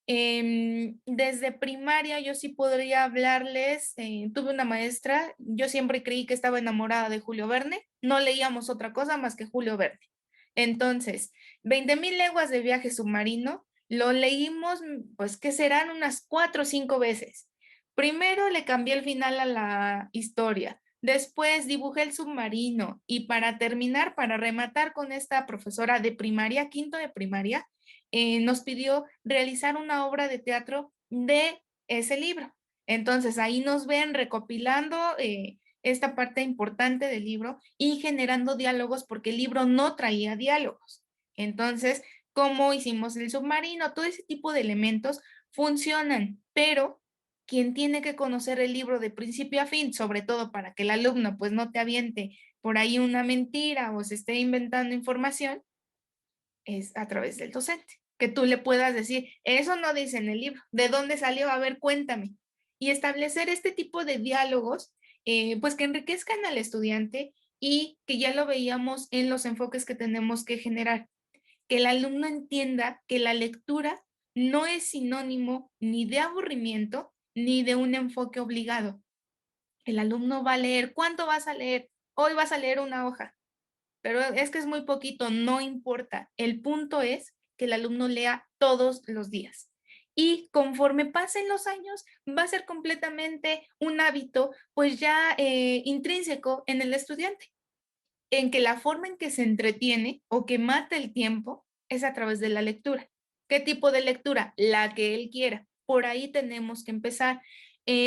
Desde primaria yo sí podría hablarles, tuve una maestra, yo siempre creí que estaba enamorada de Julio Verne, no leíamos otra cosa más que Julio Verne. Entonces, 20,000 leguas de viaje submarino, lo leímos, pues que serán unas 4 o 5 veces. Primero le cambié el final a la historia, después dibujé el submarino y para terminar, para rematar con esta profesora de primaria, quinto de primaria, nos pidió realizar una obra de teatro de ese libro. Entonces ahí nos ven recopilando esta parte importante del libro y generando diálogos porque el libro no traía diálogos. Entonces, cómo hicimos el submarino, todo ese tipo de elementos funcionan, pero quien tiene que conocer el libro de principio a fin, sobre todo para que el alumno pues no te aviente por ahí una mentira o se esté inventando información, es a través del docente. Que tú le puedas decir, eso no dice en el libro, ¿de dónde salió? A ver, cuéntame. Y establecer este tipo de diálogos, pues que enriquezcan al estudiante y que ya lo veíamos en los enfoques que tenemos que generar. Que el alumno entienda que la lectura no es sinónimo ni de aburrimiento ni de un enfoque obligado. El alumno va a leer. ¿Cuánto vas a leer? Hoy vas a leer una hoja, pero es que es muy poquito, no importa. El punto es que el alumno lea todos los días. Y conforme pasen los años, va a ser completamente un hábito, pues ya intrínseco en el estudiante, en que la forma en que se entretiene o que mata el tiempo es a través de la lectura. ¿Qué tipo de lectura? La que él quiera. Por ahí tenemos que empezar.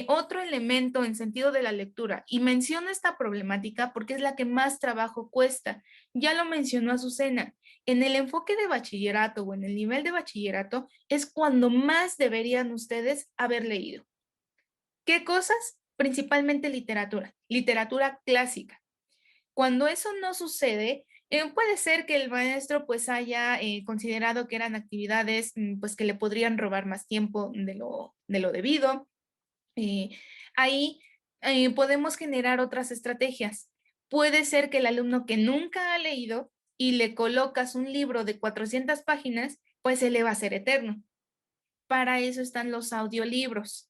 Otro elemento en sentido de la lectura, y menciono esta problemática porque es la que más trabajo cuesta, ya lo mencionó Azucena, en el enfoque de bachillerato o en el nivel de bachillerato es cuando más deberían ustedes haber leído. ¿Qué cosas? Principalmente literatura, literatura clásica. Cuando eso no sucede, puede ser que el maestro pues haya considerado que eran actividades pues que le podrían robar más tiempo de lo debido. Ahí podemos generar otras estrategias. Puede ser que el alumno que nunca ha leído y le colocas un libro de 400 páginas, pues se le va a hacer eterno. Para eso están los audiolibros.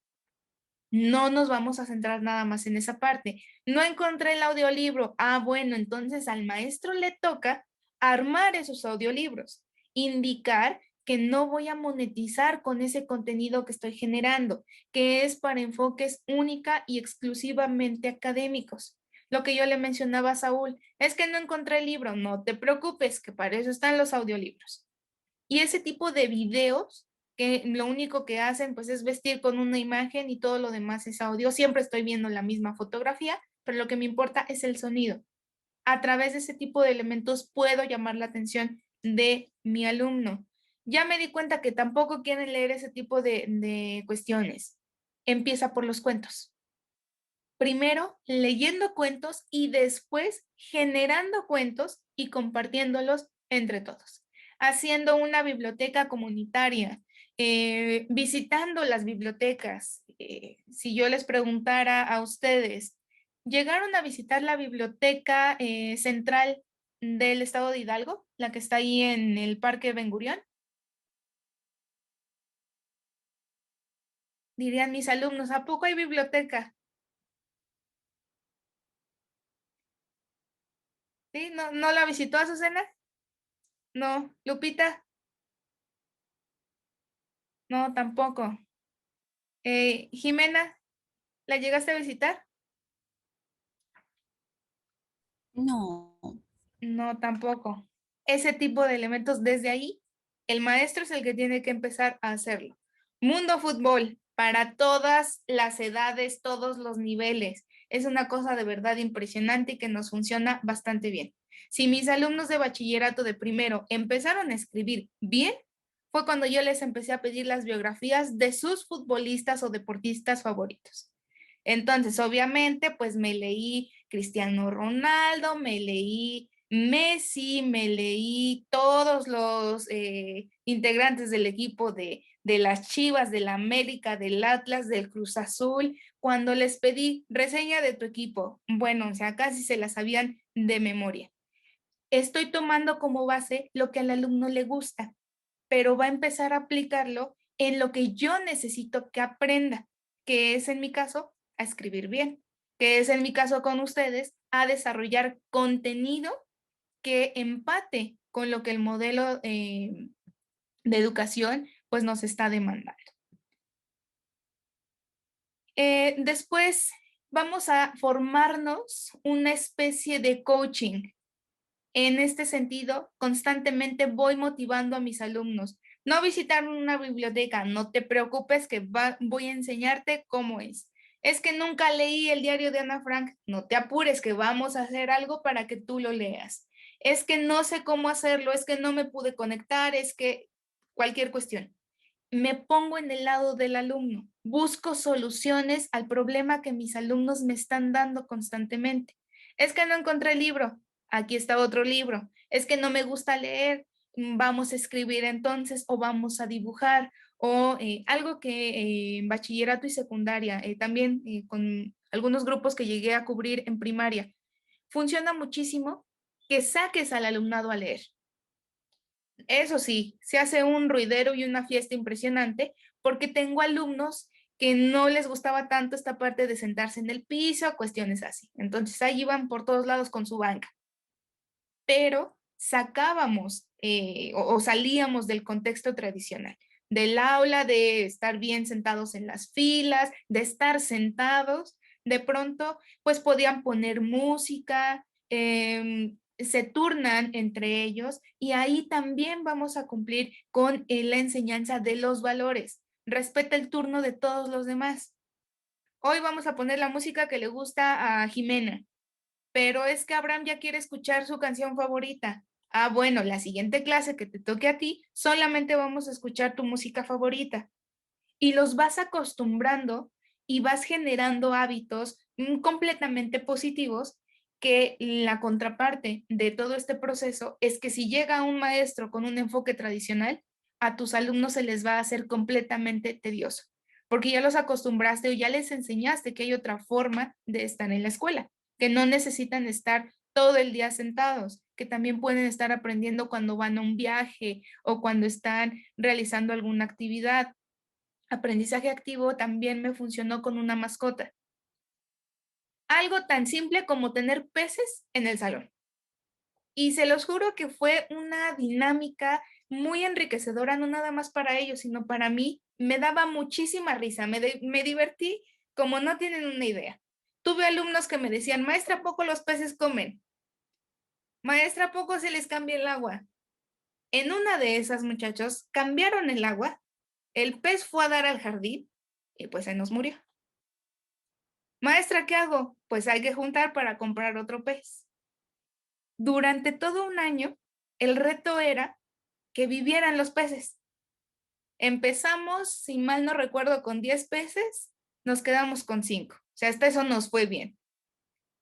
No nos vamos a centrar nada más en esa parte. No encontré el audiolibro. Ah, bueno, entonces al maestro le toca armar esos audiolibros, indicar que no voy a monetizar con ese contenido que estoy generando, que es para enfoques única y exclusivamente académicos. Lo que yo le mencionaba a Saúl, es que no encontré el libro, no te preocupes, que para eso están los audiolibros. Y ese tipo de videos que lo único que hacen pues es vestir con una imagen y todo lo demás es audio. Siempre estoy viendo la misma fotografía, pero lo que me importa es el sonido. A través de ese tipo de elementos puedo llamar la atención de mi alumno. Ya me di cuenta que tampoco quieren leer ese tipo de cuestiones. Empieza por los cuentos. Primero leyendo cuentos y después generando cuentos y compartiéndolos entre todos, haciendo una biblioteca comunitaria, visitando las bibliotecas. Si yo les preguntara a ustedes, ¿llegaron a visitar la biblioteca central del estado de Hidalgo, la que está ahí en el Parque Ben Gurión? Dirían mis alumnos, ¿a poco hay biblioteca? ¿Sí? ¿No la visitó, Azucena? No. ¿Lupita? No, tampoco. Jimena, ¿la llegaste a visitar? No. No, tampoco. Ese tipo de elementos, desde ahí, el maestro es el que tiene que empezar a hacerlo. Mundo fútbol, para todas las edades, todos los niveles. Es una cosa de verdad impresionante y que nos funciona bastante bien. Si mis alumnos de bachillerato de primero empezaron a escribir bien, fue cuando yo les empecé a pedir las biografías de sus futbolistas o deportistas favoritos. Entonces, obviamente, pues me leí Cristiano Ronaldo, me leí Messi, me leí todos los integrantes del equipo de las Chivas, del América, del Atlas, del Cruz Azul. Cuando les pedí reseña de tu equipo, bueno, o sea, casi se las sabían de memoria. Estoy tomando como base lo que al alumno le gusta, pero va a empezar a aplicarlo en lo que yo necesito que aprenda, que es en mi caso a escribir bien, que es en mi caso con ustedes a desarrollar contenido que empate con lo que el modelo de educación pues nos está demandando. Después vamos a formarnos una especie de coaching. En este sentido, constantemente voy motivando a mis alumnos. No visitar una biblioteca, no te preocupes que voy a enseñarte cómo es. Es que nunca leí el diario de Ana Frank, no te apures que vamos a hacer algo para que tú lo leas. Es que no sé cómo hacerlo, es que no me pude conectar, es que cualquier cuestión. Me pongo en el lado del alumno, busco soluciones al problema que mis alumnos me están dando constantemente. Es que no encontré el libro, aquí está otro libro. Es que no me gusta leer, vamos a escribir entonces o vamos a dibujar o algo que en bachillerato y secundaria, también con algunos grupos que llegué a cubrir en primaria, funciona muchísimo que saques al alumnado a leer. Eso sí, se hace un ruidero y una fiesta impresionante porque tengo alumnos que no les gustaba tanto esta parte de sentarse en el piso, cuestiones así. Entonces ahí iban por todos lados con su banca. Pero sacábamos o salíamos del contexto tradicional, del aula, de estar bien sentados en las filas, de estar sentados. De pronto, pues podían poner música, se turnan entre ellos y ahí también vamos a cumplir con la enseñanza de los valores. Respeta el turno de todos los demás. Hoy vamos a poner la música que le gusta a Jimena, pero es que Abraham ya quiere escuchar su canción favorita. Ah, bueno, la siguiente clase que te toque a ti, solamente vamos a escuchar tu música favorita. Y los vas acostumbrando y vas generando hábitos completamente positivos, que la contraparte de todo este proceso es que si llega un maestro con un enfoque tradicional, a tus alumnos se les va a hacer completamente tedioso, porque ya los acostumbraste o ya les enseñaste que hay otra forma de estar en la escuela, que no necesitan estar todo el día sentados, que también pueden estar aprendiendo cuando van a un viaje o cuando están realizando alguna actividad. Aprendizaje activo también me funcionó con una mascota. Algo tan simple como tener peces en el salón. Y se los juro que fue una dinámica muy enriquecedora, no nada más para ellos, sino para mí. Me daba muchísima risa, me divertí como no tienen una idea. Tuve alumnos que me decían, maestra, ¿a poco los peces comen? Maestra, ¿a poco se les cambia el agua? En una de esas, muchachos, cambiaron el agua, el pez fue a dar al jardín y pues se nos murió. Maestra, ¿qué hago? Pues hay que juntar para comprar otro pez. Durante todo un año, el reto era que vivieran los peces. Empezamos, si mal no recuerdo, con 10 peces, nos quedamos con 5. O sea, hasta eso nos fue bien.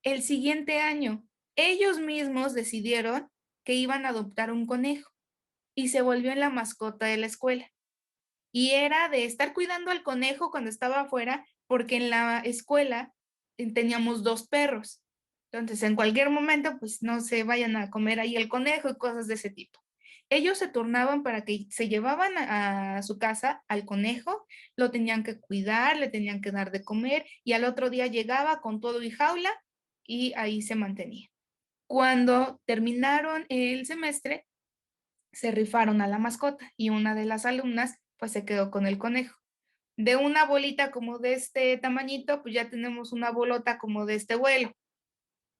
El siguiente año, ellos mismos decidieron que iban a adoptar un conejo y se volvió en la mascota de la escuela. Y era de estar cuidando al conejo cuando estaba afuera, porque en la escuela teníamos 2 perros. Entonces, en cualquier momento, pues no se vayan a comer ahí el conejo y cosas de ese tipo. Ellos se turnaban para que se llevaban a su casa al conejo, lo tenían que cuidar, le tenían que dar de comer y al otro día llegaba con todo y jaula y ahí se mantenía. Cuando terminaron el semestre, se rifaron a la mascota y una de las alumnas pues se quedó con el conejo. De una bolita como de este tamañito, pues ya tenemos una bolota como de este vuelo.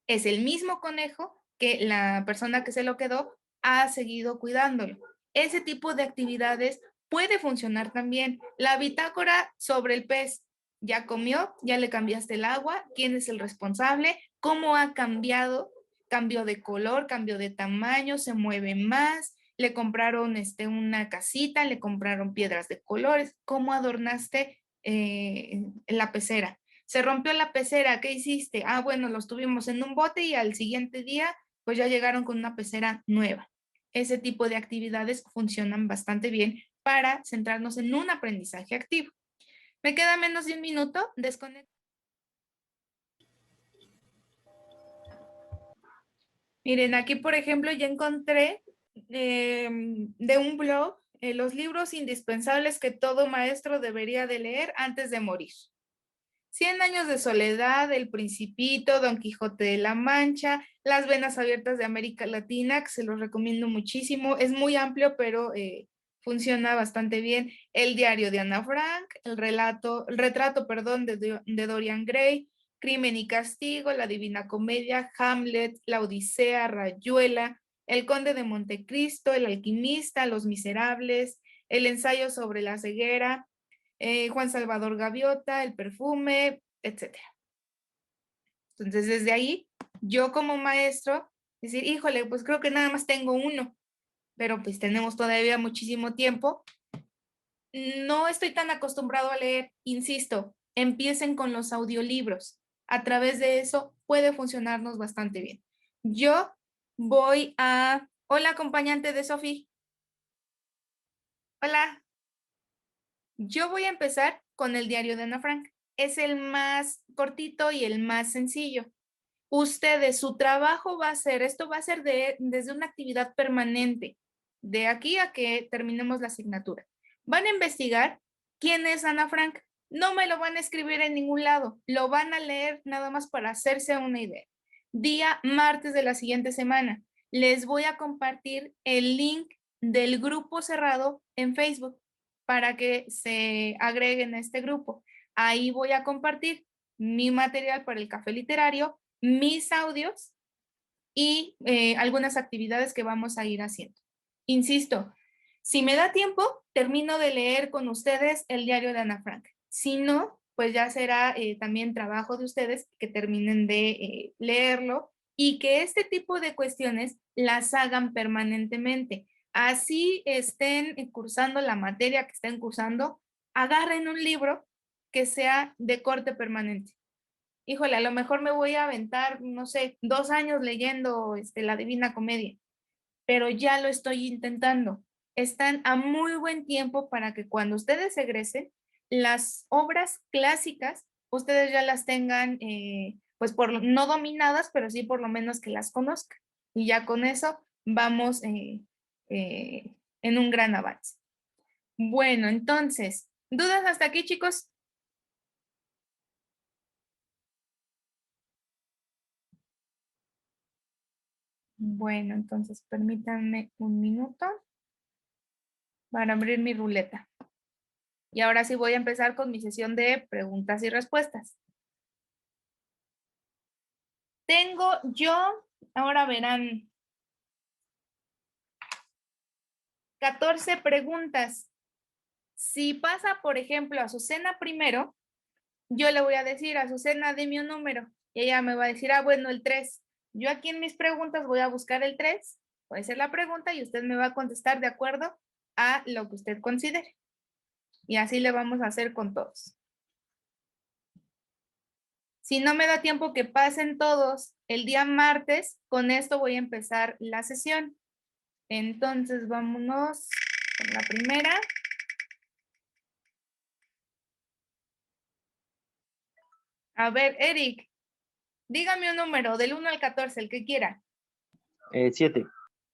Es el mismo conejo que la persona que se lo quedó ha seguido cuidándolo. Ese tipo de actividades puede funcionar también. La bitácora sobre el pez. Ya comió, ya le cambiaste el agua, quién es el responsable, cómo ha cambiado, cambió de color, cambió de tamaño, se mueve más, le compraron una casita, le compraron piedras de colores, cómo adornaste la pecera. Se rompió la pecera, ¿qué hiciste? Ah, bueno, los tuvimos en un bote y al siguiente día pues ya llegaron con una pecera nueva. Ese tipo de actividades funcionan bastante bien para centrarnos en un aprendizaje activo. Me queda menos de un minuto, desconecto. Miren, aquí por ejemplo ya encontré de un blog los libros indispensables que todo maestro debería de leer antes de morir. 100 años de soledad, El Principito, Don Quijote de la Mancha, Las venas abiertas de América Latina, que se los recomiendo muchísimo. Es muy amplio, pero funciona bastante bien. El diario de Ana Frank, el retrato, perdón, de Dorian Gray, Crimen y Castigo, La Divina Comedia, Hamlet, La Odisea, Rayuela, El Conde de Montecristo, El Alquimista, Los Miserables, El ensayo sobre la ceguera, Juan Salvador Gaviota, El perfume, etc. Entonces, desde ahí, yo como maestro, decir, híjole, pues creo que nada más tengo uno, pero pues tenemos todavía muchísimo tiempo. No estoy tan acostumbrado a leer, insisto, empiecen con los audiolibros. A través de eso puede funcionarnos bastante bien. Yo voy a... Hola, acompañante de Sofi. Hola. Yo voy a empezar con el diario de Ana Frank. Es el más cortito y el más sencillo. Ustedes, su trabajo va a ser, esto va a ser desde una actividad permanente, de aquí a que terminemos la asignatura. Van a investigar quién es Ana Frank. No me lo van a escribir en ningún lado, lo van a leer nada más para hacerse una idea. Día martes de la siguiente semana, les voy a compartir el link del grupo cerrado en Facebook para que se agreguen a este grupo. Ahí voy a compartir mi material para el café literario, mis audios y algunas actividades que vamos a ir haciendo. Insisto, si me da tiempo, termino de leer con ustedes el diario de Ana Frank. Si no, pues ya será también trabajo de ustedes que terminen de leerlo y que este tipo de cuestiones las hagan permanentemente. Así estén cursando la materia que estén cursando, agarren un libro que sea de corte permanente. Híjole, a lo mejor me voy a aventar, no sé, 2 años leyendo La Divina Comedia, pero ya lo estoy intentando. Están a muy buen tiempo para que cuando ustedes egresen, las obras clásicas, ustedes ya las tengan, pues no dominadas, pero sí por lo menos que las conozcan. Y ya con eso vamos en un gran avance. Bueno, entonces, ¿dudas hasta aquí, chicos? Bueno, entonces permítanme un minuto para abrir mi ruleta. Y ahora sí voy a empezar con mi sesión de preguntas y respuestas. Tengo yo, ahora verán, 14 preguntas. Si pasa, por ejemplo, a Azucena primero, yo le voy a decir, Azucena, dime un número. Y ella me va a decir, bueno, el 3. Yo aquí en mis preguntas voy a buscar el 3. Puede ser la pregunta y usted me va a contestar de acuerdo a lo que usted considere. Y así le vamos a hacer con todos. Si no me da tiempo que pasen todos el día martes, con esto voy a empezar la sesión. Entonces, vámonos con la primera. A ver, Eric, dígame un número del 1 al 14, el que quiera. 7.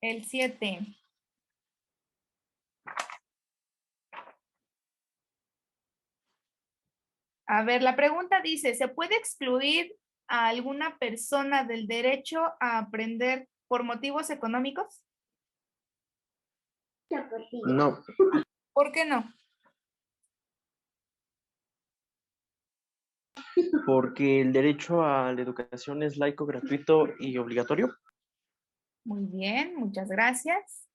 El 7. A ver, la pregunta dice, ¿se puede excluir a alguna persona del derecho a aprender por motivos económicos? No, ¿Por qué no? porque el derecho a la educación es laico, gratuito y obligatorio. Muy bien, muchas gracias.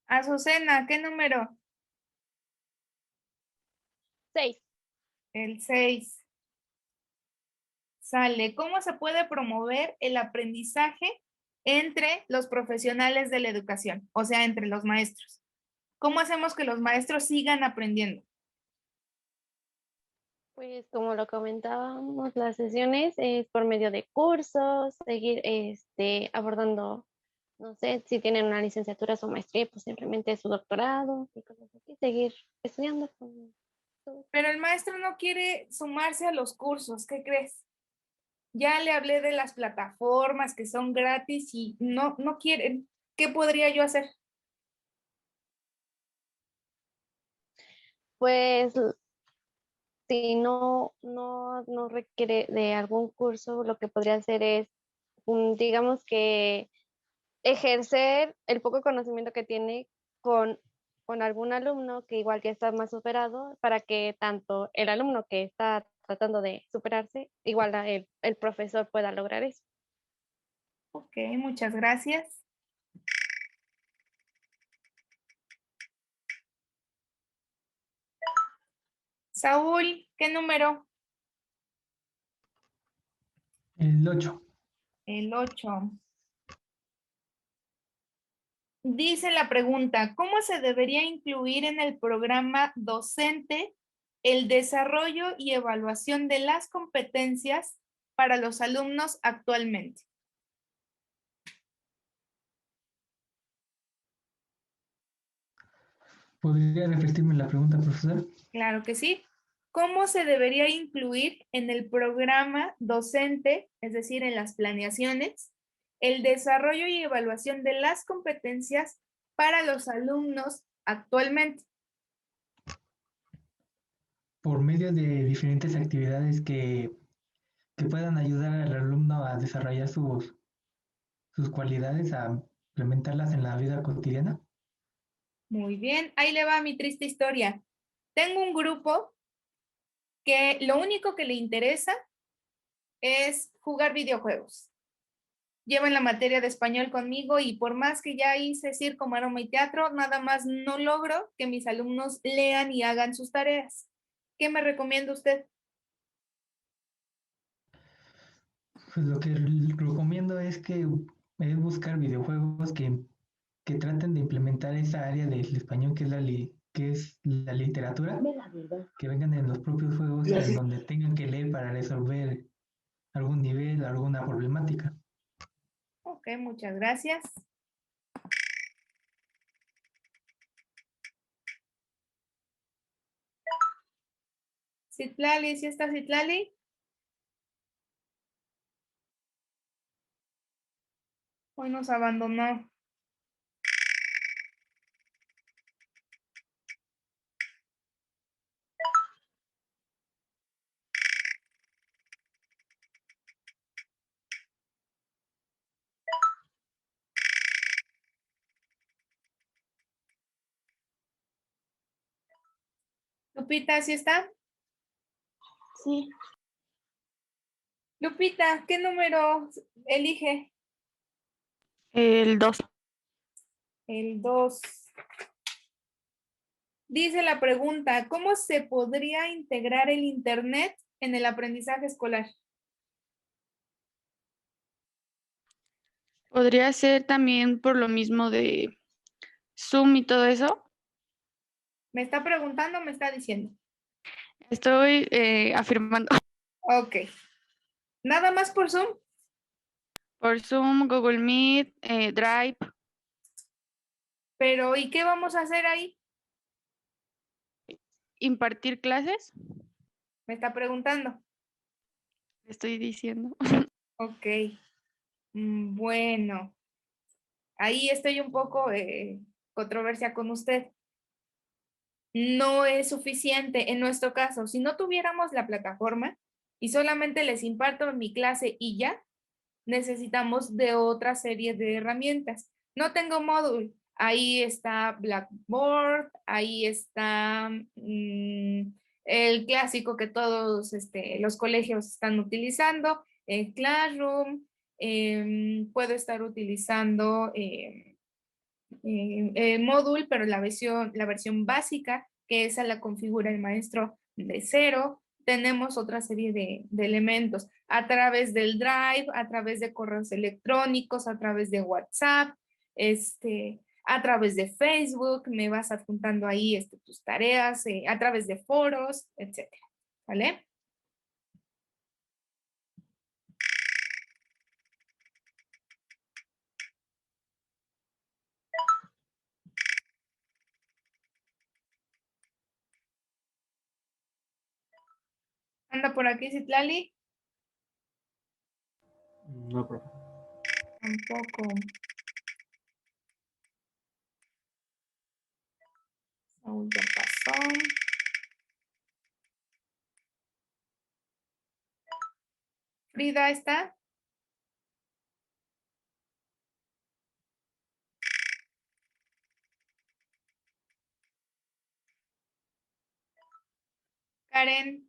Azucena, ¿qué número? 6. El 6. Sale. ¿Cómo se puede promover el aprendizaje entre los profesionales de la educación? O sea, entre los maestros. ¿Cómo hacemos que los maestros sigan aprendiendo? Pues como lo comentábamos, las sesiones es por medio de cursos, seguir abordando, no sé, si tienen una licenciatura o maestría, pues simplemente su doctorado y cosas así, seguir estudiando. Pero el maestro no quiere sumarse a los cursos, ¿qué crees? Ya le hablé de las plataformas que son gratis y no quieren. ¿Qué podría yo hacer? Pues si no requiere de algún curso, lo que podría hacer es, digamos que ejercer el poco conocimiento que tiene con, con algún alumno que igual que está más superado, para que tanto el alumno que está tratando de superarse, igual el profesor pueda lograr eso. Ok, muchas gracias. Saúl, ¿qué número? El 8. El 8. Dice la pregunta, ¿cómo se debería incluir en el programa docente el desarrollo y evaluación de las competencias para los alumnos actualmente? ¿Podría repetirme la pregunta, profesor? Claro que sí. ¿Cómo se debería incluir en el programa docente, es decir, en las planeaciones, el desarrollo y evaluación de las competencias para los alumnos actualmente? Por medio de diferentes actividades que puedan ayudar al alumno a desarrollar sus cualidades, a implementarlas en la vida cotidiana. Muy bien, ahí le va mi triste historia. Tengo un grupo que lo único que le interesa es jugar videojuegos. Llevan la materia de español conmigo y por más que ya hice circo, maroma y teatro, nada más no logro que mis alumnos lean y hagan sus tareas. ¿Qué me recomienda usted? Pues lo que recomiendo es buscar videojuegos que traten de implementar esa área del español que es la literatura, que vengan en los propios juegos en donde tengan que leer para resolver algún nivel, alguna problemática. Ok, muchas gracias. Citlali, ¿sí está Citlali? Hoy nos abandonó. Lupita, ¿sí está? Sí, Lupita, ¿qué número elige? el 2. El 2. Dice la pregunta, ¿cómo se podría integrar el Internet en el aprendizaje escolar? Podría ser también por lo mismo Zoom y todo eso. ¿Me está preguntando o me está diciendo? Estoy afirmando Ok. ¿Nada más por Zoom? por Zoom, Google Meet, Drive. Pero ¿y qué vamos a hacer ahí? Impartir clases, Me está preguntando. estoy diciendo. Ok. Bueno, ahí estoy un poco controversia con usted. No es suficiente en nuestro caso. Si no tuviéramos la plataforma y solamente les imparto mi clase y ya, necesitamos de otra serie de herramientas. No tengo módulo. Ahí está Blackboard, ahí está el clásico que todos los colegios están utilizando, el Classroom. Puedo estar utilizando Moodle, pero la versión básica, que esa la configura el maestro de cero. Tenemos otra serie de elementos a través del Drive, a través de correos electrónicos, a través de WhatsApp, a través de Facebook, me vas adjuntando ahí tus tareas, a través de foros, etcétera. ¿Vale? ¿Anda por aquí Citlali? No, profe. Tampoco. Saúl ya pasó. Frida está. Karen.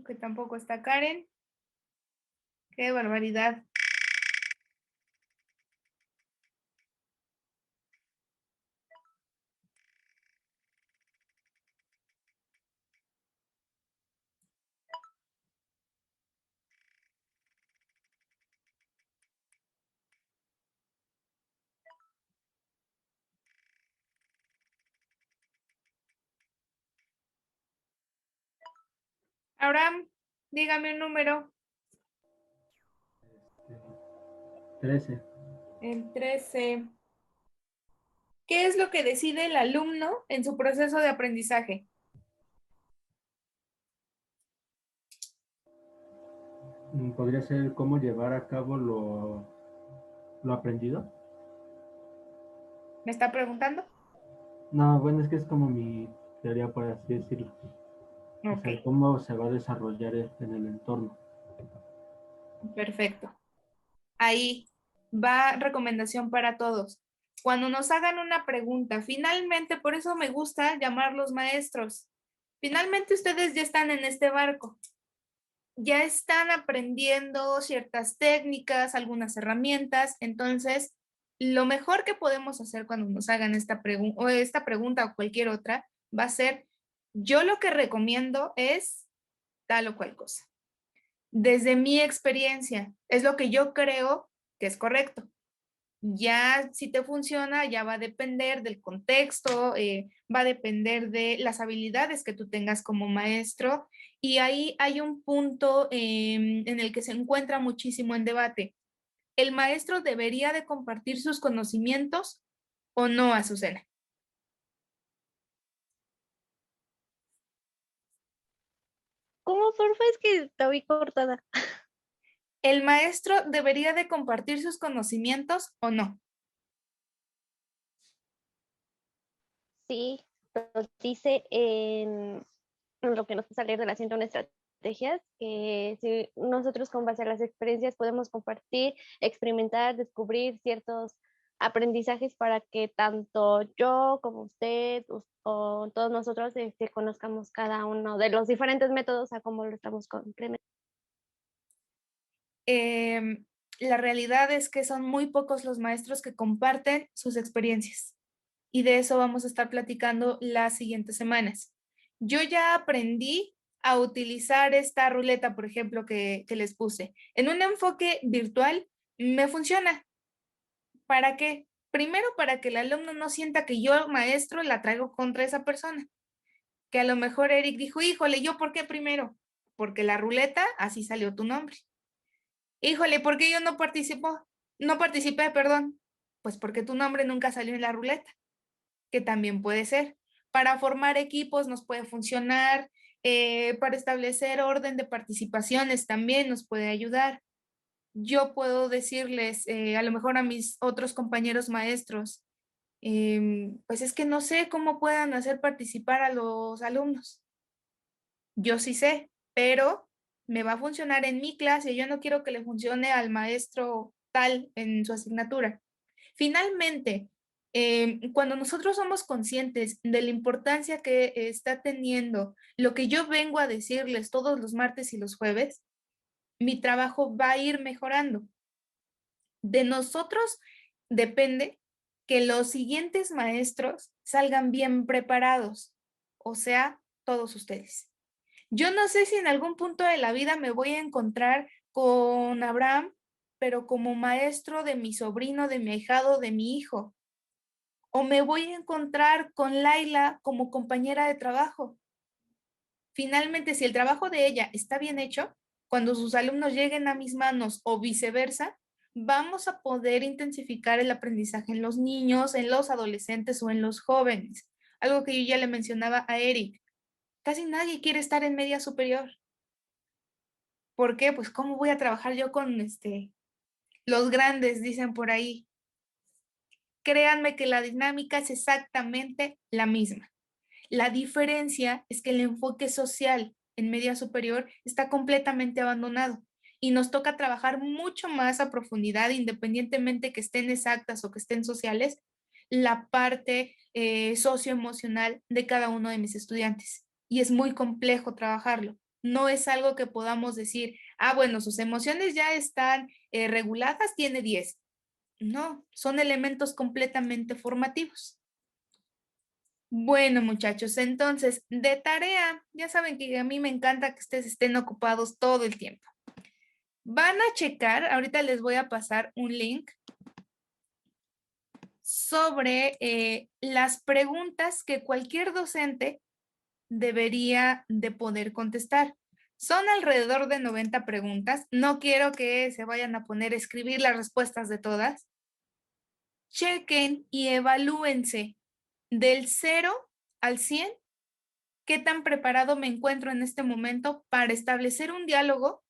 Que tampoco está Karen. Qué barbaridad. Abraham, dígame un número. 13. El 13. ¿Qué es lo que decide el alumno en su proceso de aprendizaje? ¿Podría ser cómo llevar a cabo lo aprendido? ¿Me está preguntando? No, bueno, es que es como mi teoría, por así decirlo. O sea, Ok, cómo se va a desarrollar en el entorno. perfecto. Ahí va recomendación para todos. Cuando nos hagan una pregunta, finalmente, por eso me gusta llamarlos maestros. Finalmente ustedes ya están en este barco. Ya están aprendiendo ciertas técnicas, algunas herramientas. Entonces, lo mejor que podemos hacer cuando nos hagan esta pregunta o cualquier otra va a ser, yo lo que recomiendo es tal o cual cosa. Desde mi experiencia, es lo que yo creo que es correcto. Ya si te funciona, ya va a depender del contexto, va a depender de las habilidades que tú tengas como maestro. Y ahí hay un punto en el que se encuentra muchísimo en debate. ¿El maestro debería de compartir sus conocimientos o no, Azucena? ¿Cómo, porfa? Es que estoy cortada. ¿El maestro debería de compartir sus conocimientos o no? Sí, nos dice en lo que nos va a salir de las 101 estrategias, que si nosotros con base a las experiencias podemos compartir, experimentar, descubrir ciertos aprendizajes para que tanto yo como usted o todos nosotros conozcamos cada uno de los diferentes métodos a cómo lo estamos complementando. La realidad es que son muy pocos los maestros que comparten sus experiencias. Y de eso vamos a estar platicando las siguientes semanas. Yo ya aprendí a utilizar esta ruleta, por ejemplo, que les puse. En un enfoque virtual me funciona. ¿Para qué? Primero, para que el alumno no sienta que yo, maestro, la traigo contra esa persona. Que a lo mejor Eric dijo, híjole, ¿yo por qué primero? Porque la ruleta, así salió tu nombre. Híjole, ¿por qué yo no participó? No participé, perdón. Pues porque tu nombre nunca salió en la ruleta, que también puede ser. Para formar equipos nos puede funcionar, para establecer orden de participaciones también nos puede ayudar. Yo puedo decirles, a lo mejor a mis otros compañeros maestros, pues es que no sé cómo puedan hacer participar a los alumnos. Yo sí sé, pero me va a funcionar en mi clase. Yo no quiero que le funcione al maestro tal en su asignatura. Finalmente, cuando nosotros somos conscientes de la importancia que está teniendo lo que yo vengo a decirles todos los martes y los jueves, mi trabajo va a ir mejorando. De nosotros depende que los siguientes maestros salgan bien preparados, o sea, todos ustedes. Yo no sé si en algún punto de la vida me voy a encontrar con Abraham, pero como maestro de mi sobrino, de mi ahijado, de mi hijo. O me voy a encontrar con Laila como compañera de trabajo. Finalmente, si el trabajo de ella está bien hecho, cuando sus alumnos lleguen a mis manos o viceversa, vamos a poder intensificar el aprendizaje en los niños, en los adolescentes o en los jóvenes. Algo que yo ya le mencionaba a Eric. Casi nadie quiere estar en media superior. ¿Por qué? Pues cómo voy a trabajar yo con los grandes, dicen por ahí. Créanme que la dinámica es exactamente la misma. La diferencia es que el enfoque social en media superior está completamente abandonado y nos toca trabajar mucho más a profundidad, independientemente que estén exactas o que estén sociales, la parte socioemocional de cada uno de mis estudiantes. Y es muy complejo trabajarlo. No es algo que podamos decir, ah, bueno, sus emociones ya están reguladas, tiene 10. No, son elementos completamente formativos. Bueno, muchachos, entonces, de tarea, ya saben que a mí me encanta que ustedes estén ocupados todo el tiempo. Van a checar, ahorita les voy a pasar un link sobre las preguntas que cualquier docente debería de poder contestar. Son alrededor de 90 preguntas. No quiero que se vayan a poner a escribir las respuestas de todas. Chequen y evalúense del 0 al 100 qué tan preparado me encuentro en este momento para establecer un diálogo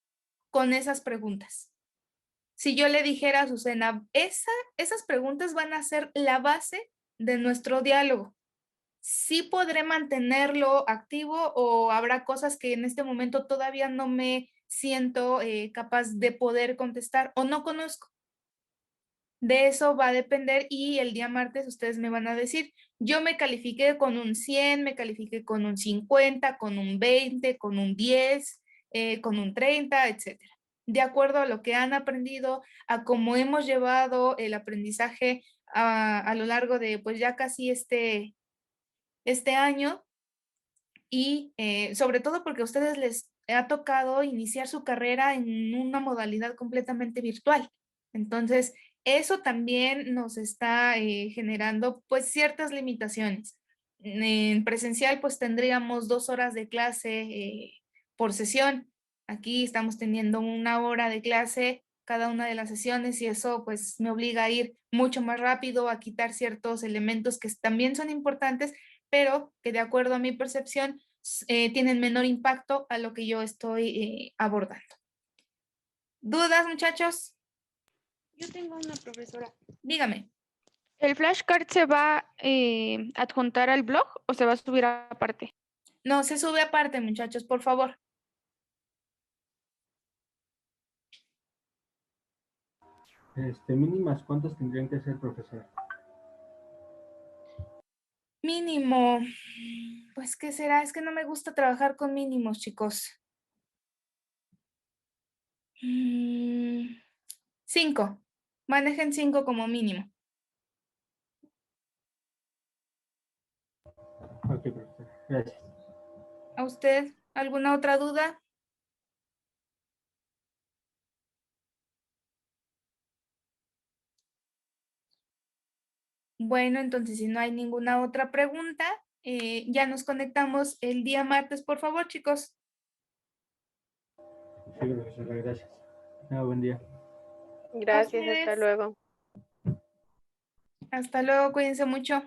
con esas preguntas. Si yo le dijera a Azucena, esas preguntas van a ser la base de nuestro diálogo. Sí podré mantenerlo activo o habrá cosas que en este momento todavía no me siento capaz de poder contestar o no conozco. De eso va a depender y el día martes ustedes me van a decir, yo me califiqué con un 100, me califiqué con un 50, con un 20, con un 10, con un 30, etcétera. De acuerdo a lo que han aprendido, a cómo hemos llevado el aprendizaje a lo largo de pues ya casi este año y sobre todo porque a ustedes les ha tocado iniciar su carrera en una modalidad completamente virtual. Entonces, eso también nos está generando pues ciertas limitaciones. En presencial pues tendríamos 2 horas de clase por sesión. Aquí estamos teniendo 1 hora de clase cada una de las sesiones y eso pues me obliga a ir mucho más rápido, a quitar ciertos elementos que también son importantes, pero que de acuerdo a mi percepción tienen menor impacto a lo que yo estoy abordando. ¿Dudas, muchachos? Yo tengo una profesora. Dígame. ¿El flashcard se va a adjuntar al blog o se va a subir aparte? No, se sube aparte, muchachos, por favor. Mínimas, ¿cuántas tendrían que ser, profesor? Mínimo. Pues, ¿qué será? Es que no me gusta trabajar con mínimos, chicos. 5. Manejen 5 como mínimo. Ok, profesor. Gracias. ¿A usted alguna otra duda? Bueno, entonces si no hay ninguna otra pregunta, ya nos conectamos el día martes, por favor, chicos. Sí, profesora, gracias. Buen día. Gracias, hasta ustedes. luego. Hasta luego, cuídense mucho.